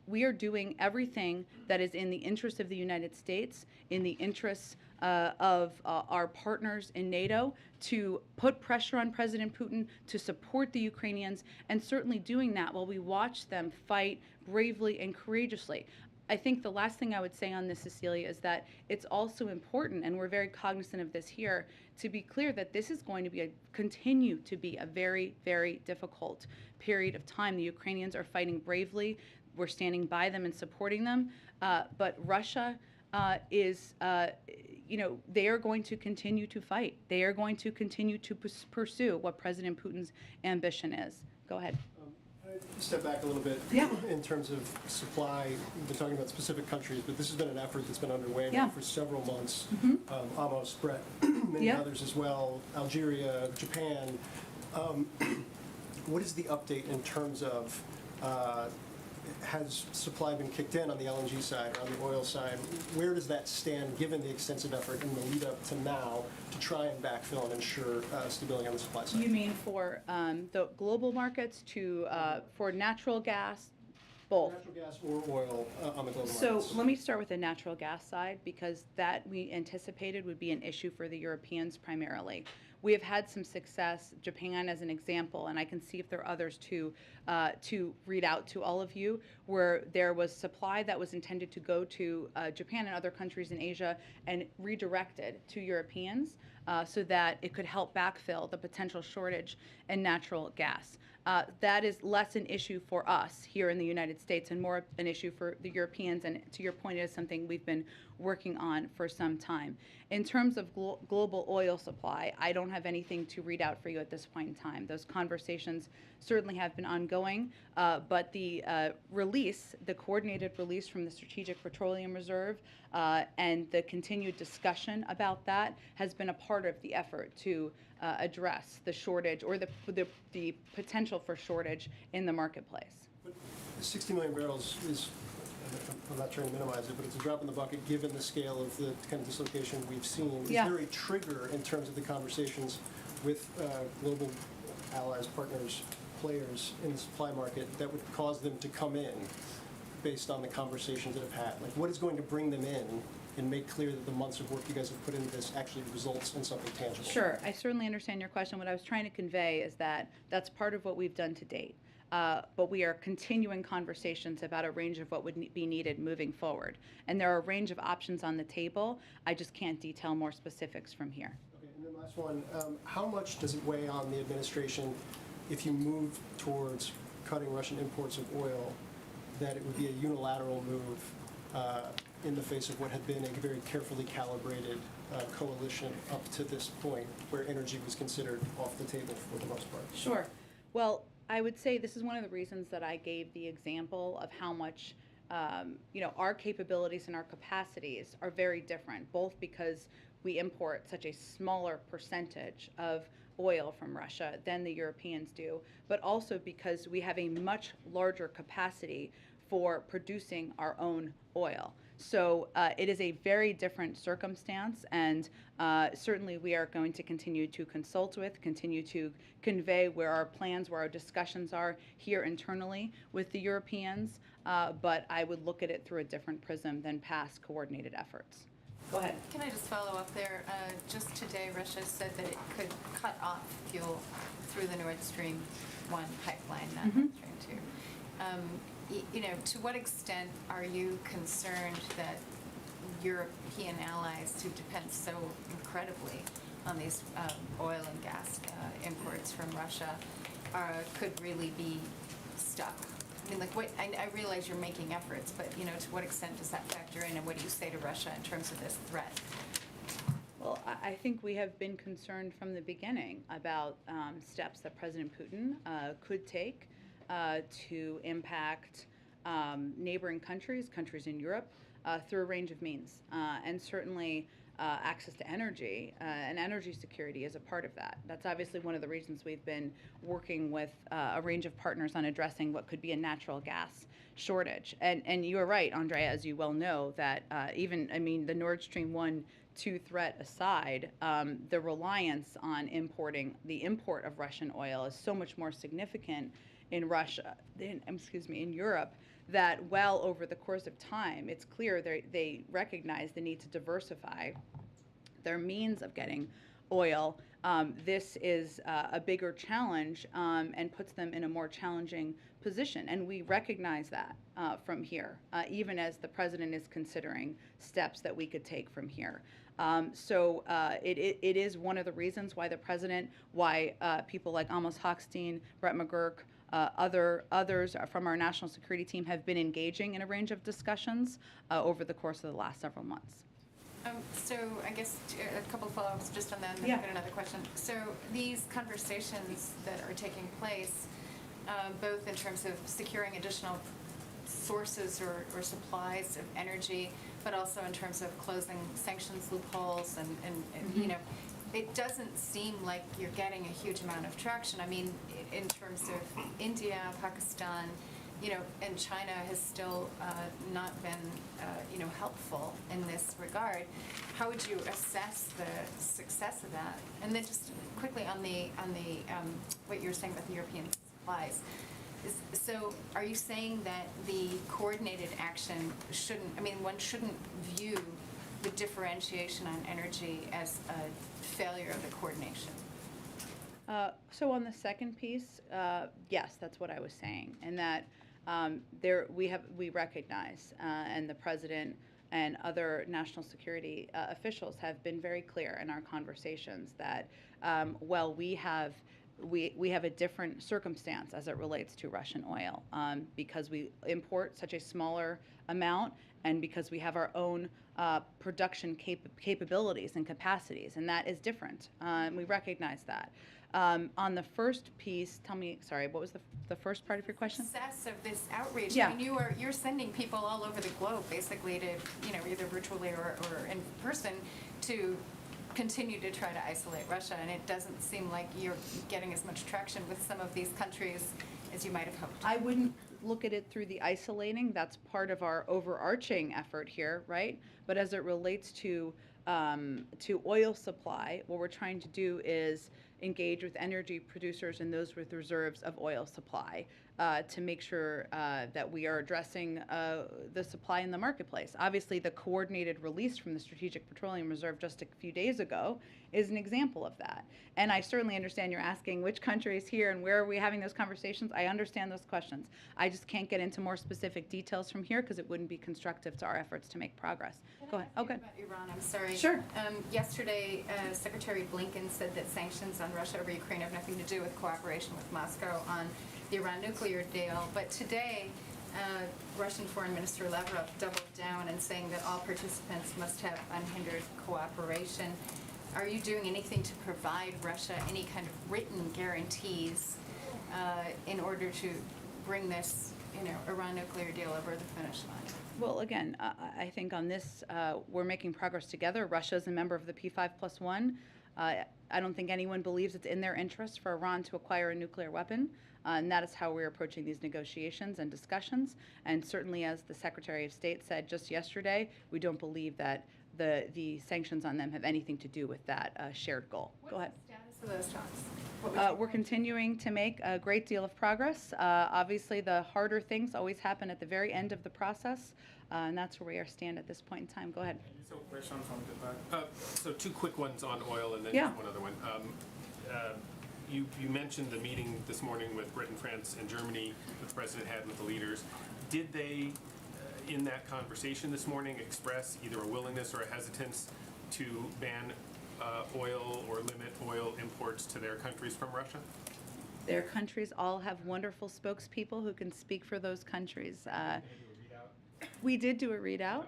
we are doing everything that is in the interest of the United States, in the interests of our partners in NATO, to put pressure on President Putin to support the Ukrainians, and certainly doing that while we watch them fight bravely and courageously. I think the last thing I would say on this, Cecilia, is that it's also important, and we're very cognizant of this here, to be clear that this is going to continue to be a very, very difficult period of time. The Ukrainians are fighting bravely. We're standing by them and supporting them. But Russia they are going to continue to fight. They are going to continue to pursue what President Putin's ambition is. Go ahead. Step back a little bit in terms of supply. We've been talking about specific countries, but this has been an effort that's been underway now for several months. Amos, Brett, many others as well, Algeria, Japan. What is the update in terms of has supply been kicked in on the LNG side or on the oil side? Where does that stand given the extensive effort in the lead up to now to try and backfill and ensure stability on the supply side? You mean for the global markets, for natural gas, both? Natural gas or oil on the global markets. So let me start with the natural gas side, because that we anticipated would be an issue for the Europeans primarily. We have had some success, Japan as an example, and I can see if there are others to read out to all of you, where there was supply that was intended to go to Japan and other countries in Asia and redirected to Europeans so that it could help backfill the potential shortage in natural gas. That is less an issue for us here in the United States and more an issue for the Europeans, and to your point, it is something we've been working on for some time. In terms of global oil supply, I don't have anything to read out for you at this point in time. Those conversations certainly have been ongoing, but the coordinated release from the Strategic Petroleum Reserve and the continued discussion about that has been a part of the effort to address the shortage or the potential for shortage in the marketplace. But 60 million barrels is, I'm not trying to minimize it, but it's a drop in the bucket given the scale of the kind of dislocation we've seen. Is there a trigger in terms of the conversations with global allies, partners, players in the supply market that would cause them to come in based on the conversations that have had? Like, what is going to bring them in and make clear that the months of work you guys have put into this actually results in something tangible? Sure, I certainly understand your question. What I was trying to convey is that that's part of what we've done to date. But we are continuing conversations about a range of what would be needed moving forward. And there are a range of options on the table. I just can't detail more specifics from here. Okay, and then last one, how much does it weigh on the administration if you move towards cutting Russian imports of oil, that it would be a unilateral move in the face of what had been a very carefully calibrated coalition up to this point where energy was considered off the table for the most part? Sure. Well, I would say this is one of the reasons that I gave the example of how much our capabilities and our capacities are very different, both because we import such a smaller percentage of oil from Russia than the Europeans do, but also because we have a much larger capacity for producing our own oil. So it is a very different circumstance, and certainly we are going to continue to consult with, continue to convey where our plans, where our discussions are here internally with the Europeans, but I would look at it through a different prism than past coordinated efforts. Go ahead. Can I just follow up there? Just today, Russia said that it could cut off fuel through the Nord Stream 1 pipeline, not Nord Stream 2. You know, to what extent are you concerned that European allies who depend so incredibly on these oil and gas imports from Russia could really be stuck? I mean, like, what, I realize you're making efforts, but, you know, to what extent does that factor in, and what do you say to Russia in terms of this threat? Well, I think we have been concerned from the beginning about steps that President Putin could take to impact neighboring countries in Europe, through a range of means. And certainly access to energy and energy security is a part of that. That's obviously one of the reasons we've been working with a range of partners on addressing what could be a natural gas shortage. And you are right, Andrea, as you well know, that the Nord Stream 1-2 threat aside, the reliance on the import of Russian oil is so much more significant in in Europe, that well over the course of time, it's clear they recognize the need to diversify their means of getting oil. This is a bigger challenge and puts them in a more challenging position. And we recognize that from here, even as the president is considering steps that we could take from here. So it is one of the reasons why people like Amos Hochstein, Brett McGurk, others from our national security team have been engaging in a range of discussions over the course of the last several months. So I guess a couple of follow-ups just on that, and then I've got another question. So these conversations that are taking place, both in terms of securing additional sources or supplies of energy, but also in terms of closing sanctions loopholes and you know, it doesn't seem like you're getting a huge amount of traction. I mean, in terms of India, Pakistan, you know, and China has still not been, you know, helpful in this regard. How would you assess the success of that? And then just quickly on the what you were saying about the European supplies. So are you saying that the coordinated action one shouldn't view the differentiation on energy as a failure of the coordination? So on the second piece, yes, that's what I was saying, and that we recognize, and the president and other national security officials have been very clear in our conversations that we have a different circumstance as it relates to Russian oil, because we import such a smaller amount, and because we have our own production capabilities and capacities, and that is different. We recognize that. On the first piece, tell me, sorry, what was the first part of your question? Success of this outreach. Yeah. I mean, you're sending people all over the globe, basically, to, you know, either virtually or in person, to continue to try to isolate Russia, and it doesn't seem like you're getting as much traction with some of these countries as you might have hoped. I wouldn't look at it through the isolating. That's part of our overarching effort here, right? But as it relates to oil supply, what we're trying to do is engage with energy producers and those with reserves of oil supply to make sure that we are addressing the supply in the marketplace. Obviously, the coordinated release from the Strategic Petroleum Reserve just a few days ago is an example of that. And I certainly understand you're asking which country is here and where are we having those conversations. I understand those questions. I just can't get into more specific details from here because it wouldn't be constructive to our efforts to make progress. Go ahead. Okay. About Iran, I'm sorry. Sure. Yesterday, Secretary Blinken said that sanctions on Russia over Ukraine have nothing to do with cooperation with Moscow on the Iran nuclear deal. But today, Russian Foreign Minister Lavrov doubled down and saying that all participants must have unhindered cooperation. Are you doing anything to provide Russia any kind of written guarantees in order to bring this, you know, Iran nuclear deal over the finish line? Well, again, I think on this, we're making progress together. Russia is a member of the P5+1. I don't think anyone believes it's in their interest for Iran to acquire a nuclear weapon, and that is how we're approaching these negotiations and discussions. And certainly, as the Secretary of State said just yesterday, we don't believe that the sanctions on them have anything to do with that shared goal. Go ahead. What's the status for those talks? What would you We're continuing to make a great deal of progress. Obviously, the harder things always happen at the very end of the process, and that's where we stand at this point in time. Go ahead. So, Rescind from the back. So two quick ones on oil and then Yeah. just one other one. You mentioned the meeting this morning with Britain, France, and Germany that the president had with the leaders. Did they, in that conversation this morning, express either a willingness or a hesitance to ban oil or limit oil imports to their countries from Russia? Their countries all have wonderful spokespeople who can speak for those countries. We did do a readout.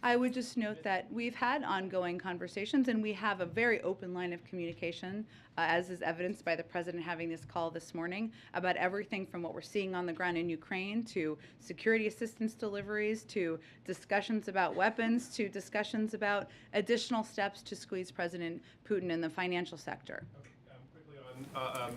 I would just note that we've had ongoing conversations and we have a very open line of communication, as is evidenced by the president having this call this morning, about everything from what we're seeing on the ground in Ukraine to security assistance deliveries to discussions about weapons to discussions about additional steps to squeeze President Putin in the financial sector. Quickly on,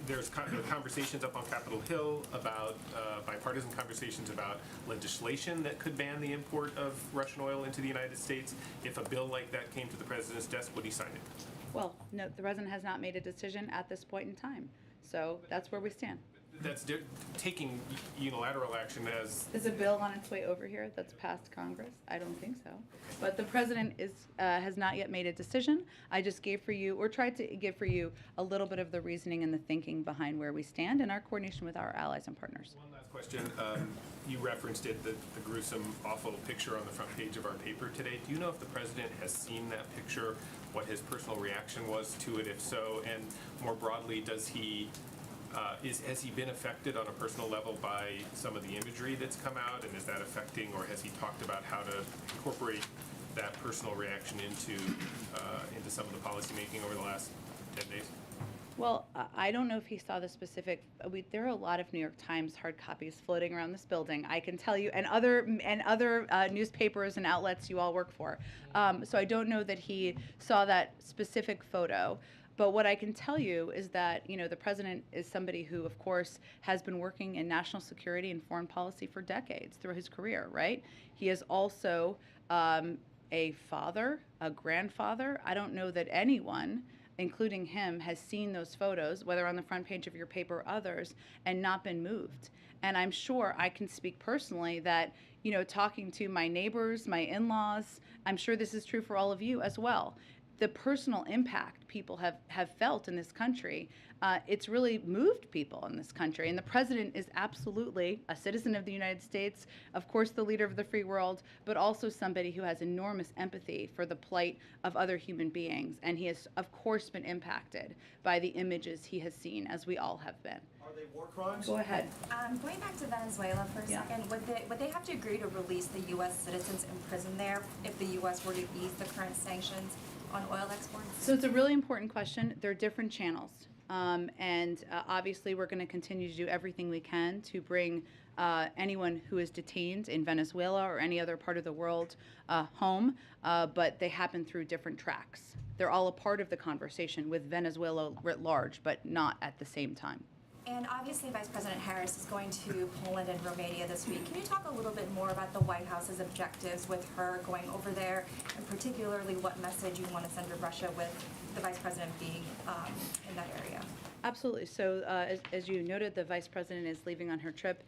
there's conversations up on Capitol Hill about bipartisan conversations about legislation that could ban the import of Russian oil into the United States. If a bill like that came to the president's desk, would he sign it? Well, no, the president has not made a decision at this point in time. So that's where we stand. That's taking unilateral action as... Is a bill on its way over here that's passed Congress? I don't think so. But the president has not yet made a decision. I just gave for you, or tried to give for you, a little bit of the reasoning and the thinking behind where we stand in our coordination with our allies and partners. One last question. You referenced it, the gruesome, awful picture on the front page of our paper today. Do you know if the president has seen that picture, what his personal reaction was to it, if so? And more broadly, does he... has he been affected on a personal level by some of the imagery that's come out, and is that affecting, or has he talked about how to incorporate that personal reaction into some of the policy making over the last 10 days? Well, I don't know if he saw the specific. There are a lot of New York Times hard copies floating around this building. I can tell you, and other newspapers and outlets you all work for. So I don't know that he saw that specific photo. But what I can tell you is that, the president is somebody who, of course, has been working in national security and foreign policy for decades through his career, right? He is also a father, a grandfather. I don't know that anyone, including him, has seen those photos, whether on the front page of your paper or others, and not been moved. And I'm sure I can speak personally that, talking to my neighbors, my in-laws, I'm sure this is true for all of you as well. The personal impact people have felt in this country, it's really moved people in this country. And the president is absolutely a citizen of the United States, of course the leader of the free world, but also somebody who has enormous empathy for the plight of other human beings. And he has, of course, been impacted by the images he has seen, as we all have been. Are they war crimes? Go ahead. Going back to Venezuela for a second, would they have to agree to release the U.S. citizens imprisoned there if the U.S. were to ease the current sanctions on oil exports? So it's a really important question. There are different channels. And obviously we're going to continue to do everything we can to bring anyone who is detained in Venezuela or any other part of the world home, but they happen through different tracks. They're all a part of the conversation with Venezuela writ large, but not at the same time. And obviously Vice President Harris is going to Poland and Romania this week. Can you talk a little bit more about the White House's objectives with her going over there, and particularly what message you want to send to Russia with the Vice President being in that area? Absolutely. So as you noted, the Vice President is leaving on her trip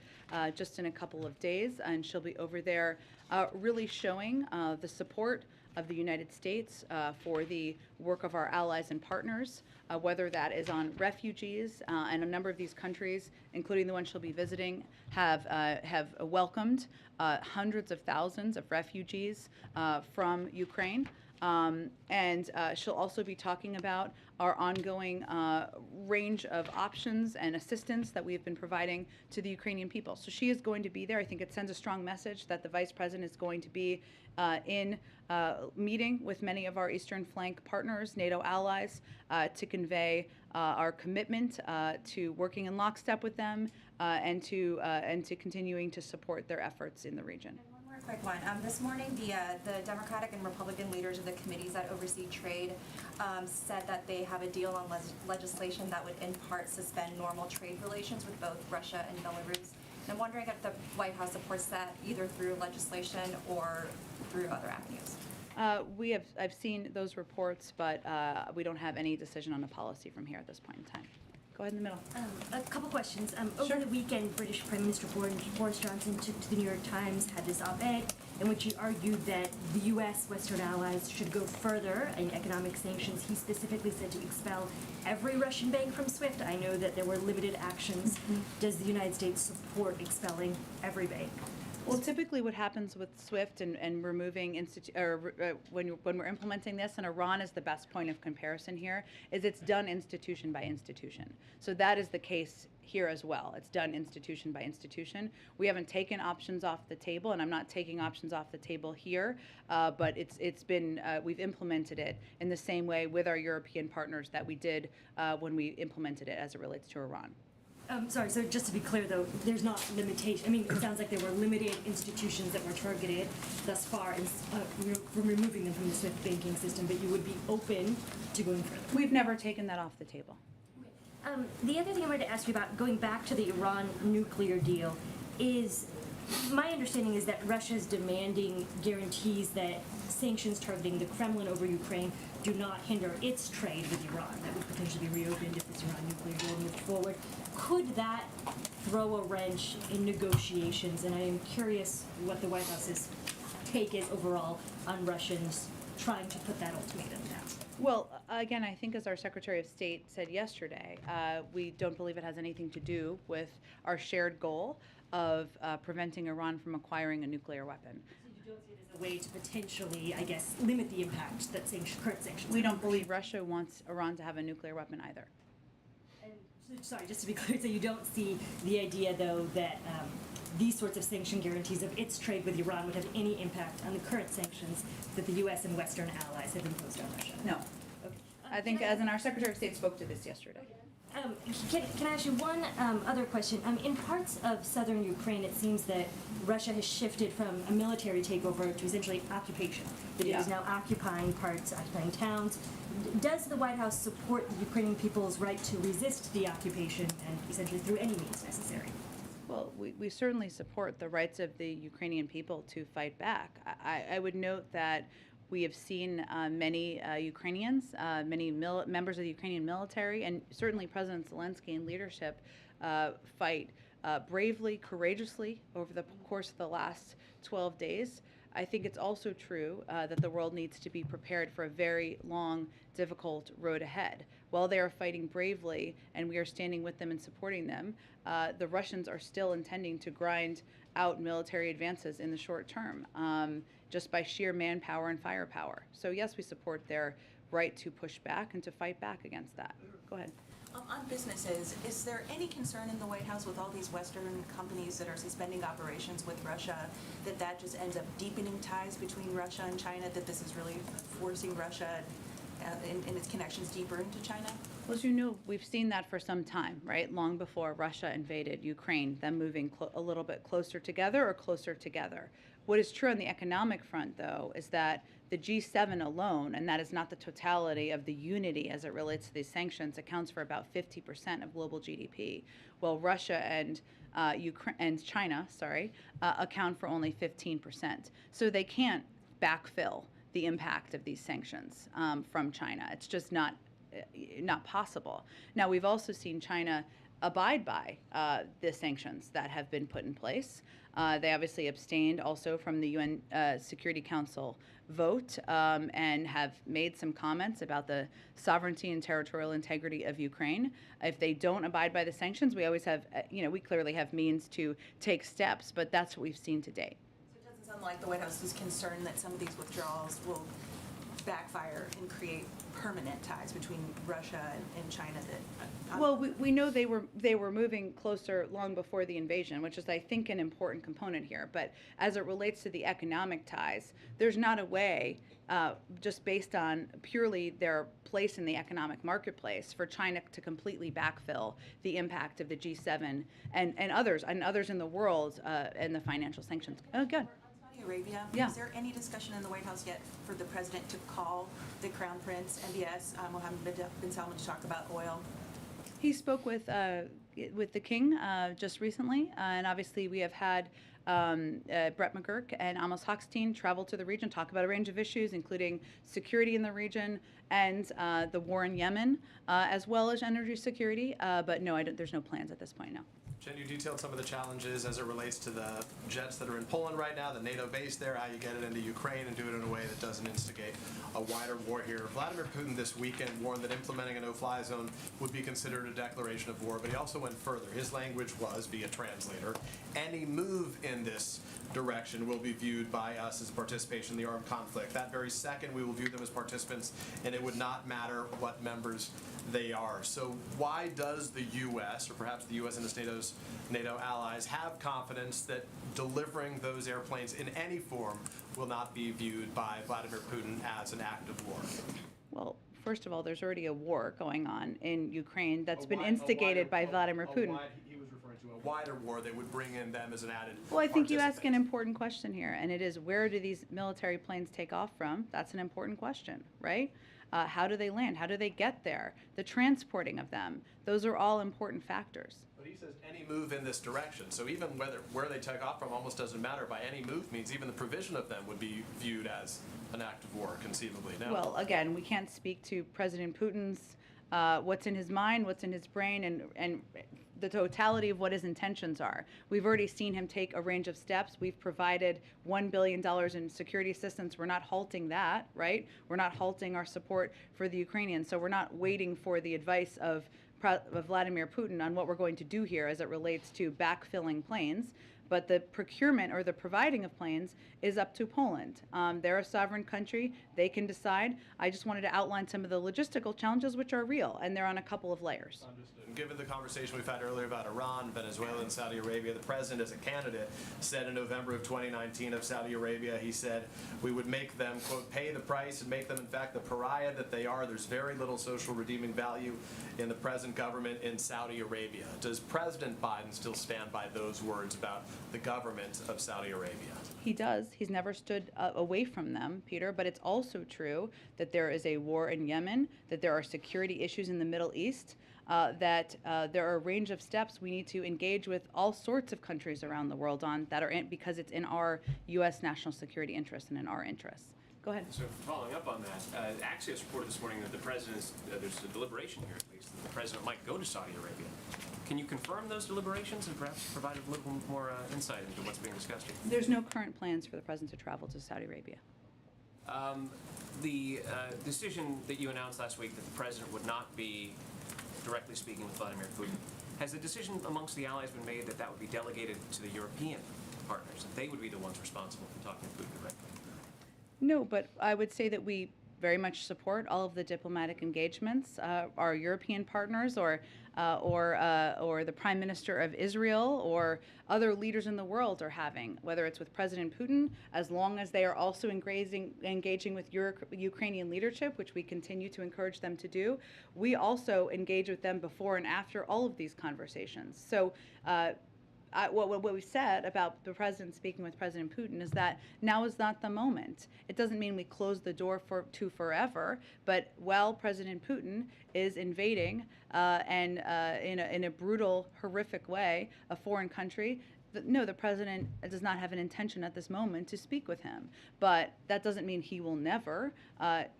just in a couple of days, and she'll be over there really showing the support of the United States for the work of our allies and partners, whether that is on refugees, and a number of these countries, including the one she'll be visiting, have welcomed hundreds of thousands of refugees from Ukraine. And she'll also be talking about our ongoing range of options and assistance that we've been providing to the Ukrainian people. So she is going to be there. I think it sends a strong message that the Vice President is going to be in meeting with many of our Eastern Flank partners, NATO allies, to convey our commitment to working in lockstep with them and to continuing to support their efforts in the region. Quick one. This morning, the Democratic and Republican leaders of the committees that oversee trade said that they have a deal on legislation that would in part suspend normal trade relations with both Russia and Belarus. And I'm wondering if the White House supports that either through legislation or through other avenues. I've seen those reports, but we don't have any decision on a policy from here at this point in time. Go ahead in the middle. A couple questions. Over the weekend, British Prime Minister Boris Johnson took to the New York Times, had this op-ed in which he argued that the U.S. Western allies should go further in economic sanctions. He specifically said to expel every Russian bank from SWIFT. I know that there were limited actions. Does the United States support expelling every bank? Well, typically what happens with SWIFT and removing when we're implementing this, and Iran is the best point of comparison here, is it's done institution by institution. So that is the case here as well. It's done institution by institution. We haven't taken options off the table, and I'm not taking options off the table here, but it's been we've implemented it in the same way with our European partners that we did when we implemented it as it relates to Iran. Sorry, so just to be clear though, there's not limitation. I mean, it sounds like there were limited institutions that were targeted thus far from removing them from the SWIFT banking system, but you would be open to going further. We've never taken that off the table. The other thing I wanted to ask you about, going back to the Iran nuclear deal, is my understanding is that Russia is demanding guarantees that sanctions targeting the Kremlin over Ukraine do not hinder its trade with Iran. That would potentially be reopened if this Iran nuclear deal moved forward. Could that throw a wrench in negotiations? And I am curious what the White House's take is overall on Russians trying to put that ultimatum down. Well, again, I think as our Secretary of State said yesterday, we don't believe it has anything to do with our shared goal of preventing Iran from acquiring a nuclear weapon. So you don't see it as a way to potentially, I guess, limit the impact that current sanctions We don't believe Russia wants Iran to have a nuclear weapon either. And sorry, just to be clear, so you don't see the idea, though, that these sorts of sanction guarantees of its trade with Iran would have any impact on the current sanctions that the U.S. and Western allies have imposed on Russia? No. Okay. I think, as in our Secretary of State spoke to this yesterday. Can I ask you one other question? In parts of southern Ukraine, it seems that Russia has shifted from a military takeover to essentially occupation. That it is now occupying parts, occupying towns. Does the White House support the Ukrainian people's right to resist the occupation and essentially through any means necessary? Well, we certainly support the rights of the Ukrainian people to fight back. I would note that we have seen many Ukrainians, many members of the Ukrainian military, and certainly President Zelensky and leadership fight bravely, courageously over the course of the last 12 days. I think it's also true that the world needs to be prepared for a very long, difficult road ahead. While they are fighting bravely and we are standing with them and supporting them, the Russians are still intending to grind out military advances in the short term, just by sheer manpower and firepower. So yes, we support their right to push back and to fight back against that. Go ahead. On businesses, is there any concern in the White House with all these Western companies that are suspending operations with Russia, that just ends up deepening ties between Russia and China, that this is really forcing Russia in its connections deeper into China? Well, as you know, we've seen that for some time, right? Long before Russia invaded Ukraine, them moving a little bit closer together or closer together. What is true on the economic front, though, is that the G7 alone, and that is not the totality of the unity as it relates to these sanctions, accounts for about 50% of global GDP, while Russia and China, account for only 15%. So they can't backfill the impact of these sanctions from China. It's just not possible. Now, we've also seen China abide by the sanctions that have been put in place. They obviously abstained also from the UN Security Council vote and have made some comments about the sovereignty and territorial integrity of Ukraine. If they don't abide by the sanctions, we always have, we clearly have means to take steps, but that's what we've seen to date. So it doesn't sound like the White House is concerned that some of these withdrawals will backfire and create permanent ties between Russia and China. Well, we know they were moving closer long before the invasion, which is, I think, an important component here. But as it relates to the economic ties, there's not a way, just based on purely their place in the economic marketplace, for China to completely backfill the impact of the G7 and others in the world and the financial sanctions. Oh, good. Saudi Arabia, is there any discussion in the White House yet for the president to call the Crown Prince, MBS, Mohammed bin Salman, to talk about oil? He spoke with the king just recently, and obviously we have had Brett McGurk and Amos Hochstein travel to the region, talk about a range of issues, including security in the region and the war in Yemen, as well as energy security. But no, there's no plans at this point, no. Jen, you detailed some of the challenges as it relates to the jets that are in Poland right now, the NATO base there, how you get it into Ukraine and do it in a way that doesn't instigate a wider war here. Vladimir Putin this weekend warned that implementing a no-fly zone would be considered a declaration of war, but he also went further. His language was, via translator, any move in this direction will be viewed by us as participation in the armed conflict. That very second, we will view them as participants, and it would not matter what members they are. So why does the U.S., or perhaps the U.S. and its NATO allies, have confidence that delivering those airplanes in any form will not be viewed by Vladimir Putin as an act of war? Well, first of all, there's already a war going on in Ukraine that's been instigated by Vladimir Putin. He was referring to a wider war that would bring in them as an added Well, I think you ask an important question here, and it is, where do these military planes take off from? That's an important question, right? How do they land? How do they get there? The transporting of them. Those are all important factors. But he says any move in this direction. So even where they take off from almost doesn't matter. By any move means even the provision of them would be viewed as an act of war, conceivably. Now, Well, again, we can't speak to President Putin's, what's in his mind, what's in his brain, and the totality of what his intentions are. We've already seen him take a range of steps. We've provided $1 billion in security assistance. We're not halting that, right? We're not halting our support for the Ukrainians. So we're not waiting for the advice of Vladimir Putin on what we're going to do here as it relates to backfilling planes. But the procurement or the providing of planes is up to Poland. They're a sovereign country. They can decide. I just wanted to outline some of the logistical challenges, which are real, and they're on a couple of layers. understood. Given the conversation we've had earlier about Iran, Venezuela, and Saudi Arabia, the president, as a candidate, said in November of 2019 of Saudi Arabia, he said, we would make them, quote, pay the price and make them, in fact, the pariah that they are. There's very little social redeeming value in the present government in Saudi Arabia. Does President Biden still stand by those words about the government of Saudi Arabia? He does. He's never stood away from them, Peter, but it's also true that there is a war in Yemen, that there are security issues in the Middle East, that there are a range of steps we need to engage with all sorts of countries around the world on that are because it's in our U.S. national security interests and in our interests. Go ahead. So following up on that, Axios reported this morning that the president's, there's a deliberation here at least, that the president might go to Saudi Arabia. Can you confirm those deliberations and perhaps provide a little more insight into what's being discussed here? There's no current plans for the president to travel to Saudi Arabia. The decision that you announced last week that the president would not be directly speaking with Vladimir Putin, has the decision amongst the allies been made that that would be delegated to the European partners, that they would be the ones responsible for talking to Putin directly? No, but I would say that we very much support all of the diplomatic engagements our European partners or the Prime Minister of Israel or other leaders in the world are having, whether it's with President Putin, as long as they are also engaging with Ukrainian leadership, which we continue to encourage them to do. We also engage with them before and after all of these conversations. So what we said about the president speaking with President Putin is that now is not the moment. It doesn't mean we close the door to forever, but while President Putin is invading and in a brutal, horrific way a foreign country, no, the president does not have an intention at this moment to speak with him. But that doesn't mean he will never.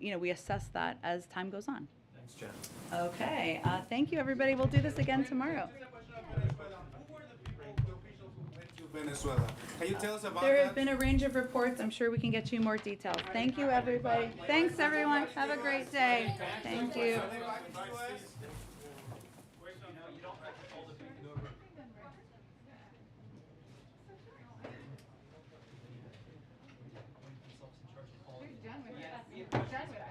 We assess that as time goes on. Thanks, Jen. Okay. Thank you, everybody. We'll do this again tomorrow. Venezuela. Can you tell us about There that? have been a range of reports. I'm sure we can get you more details. Thank you, everybody. Thanks, everyone. Have a great day. Thank you. Who's done with it?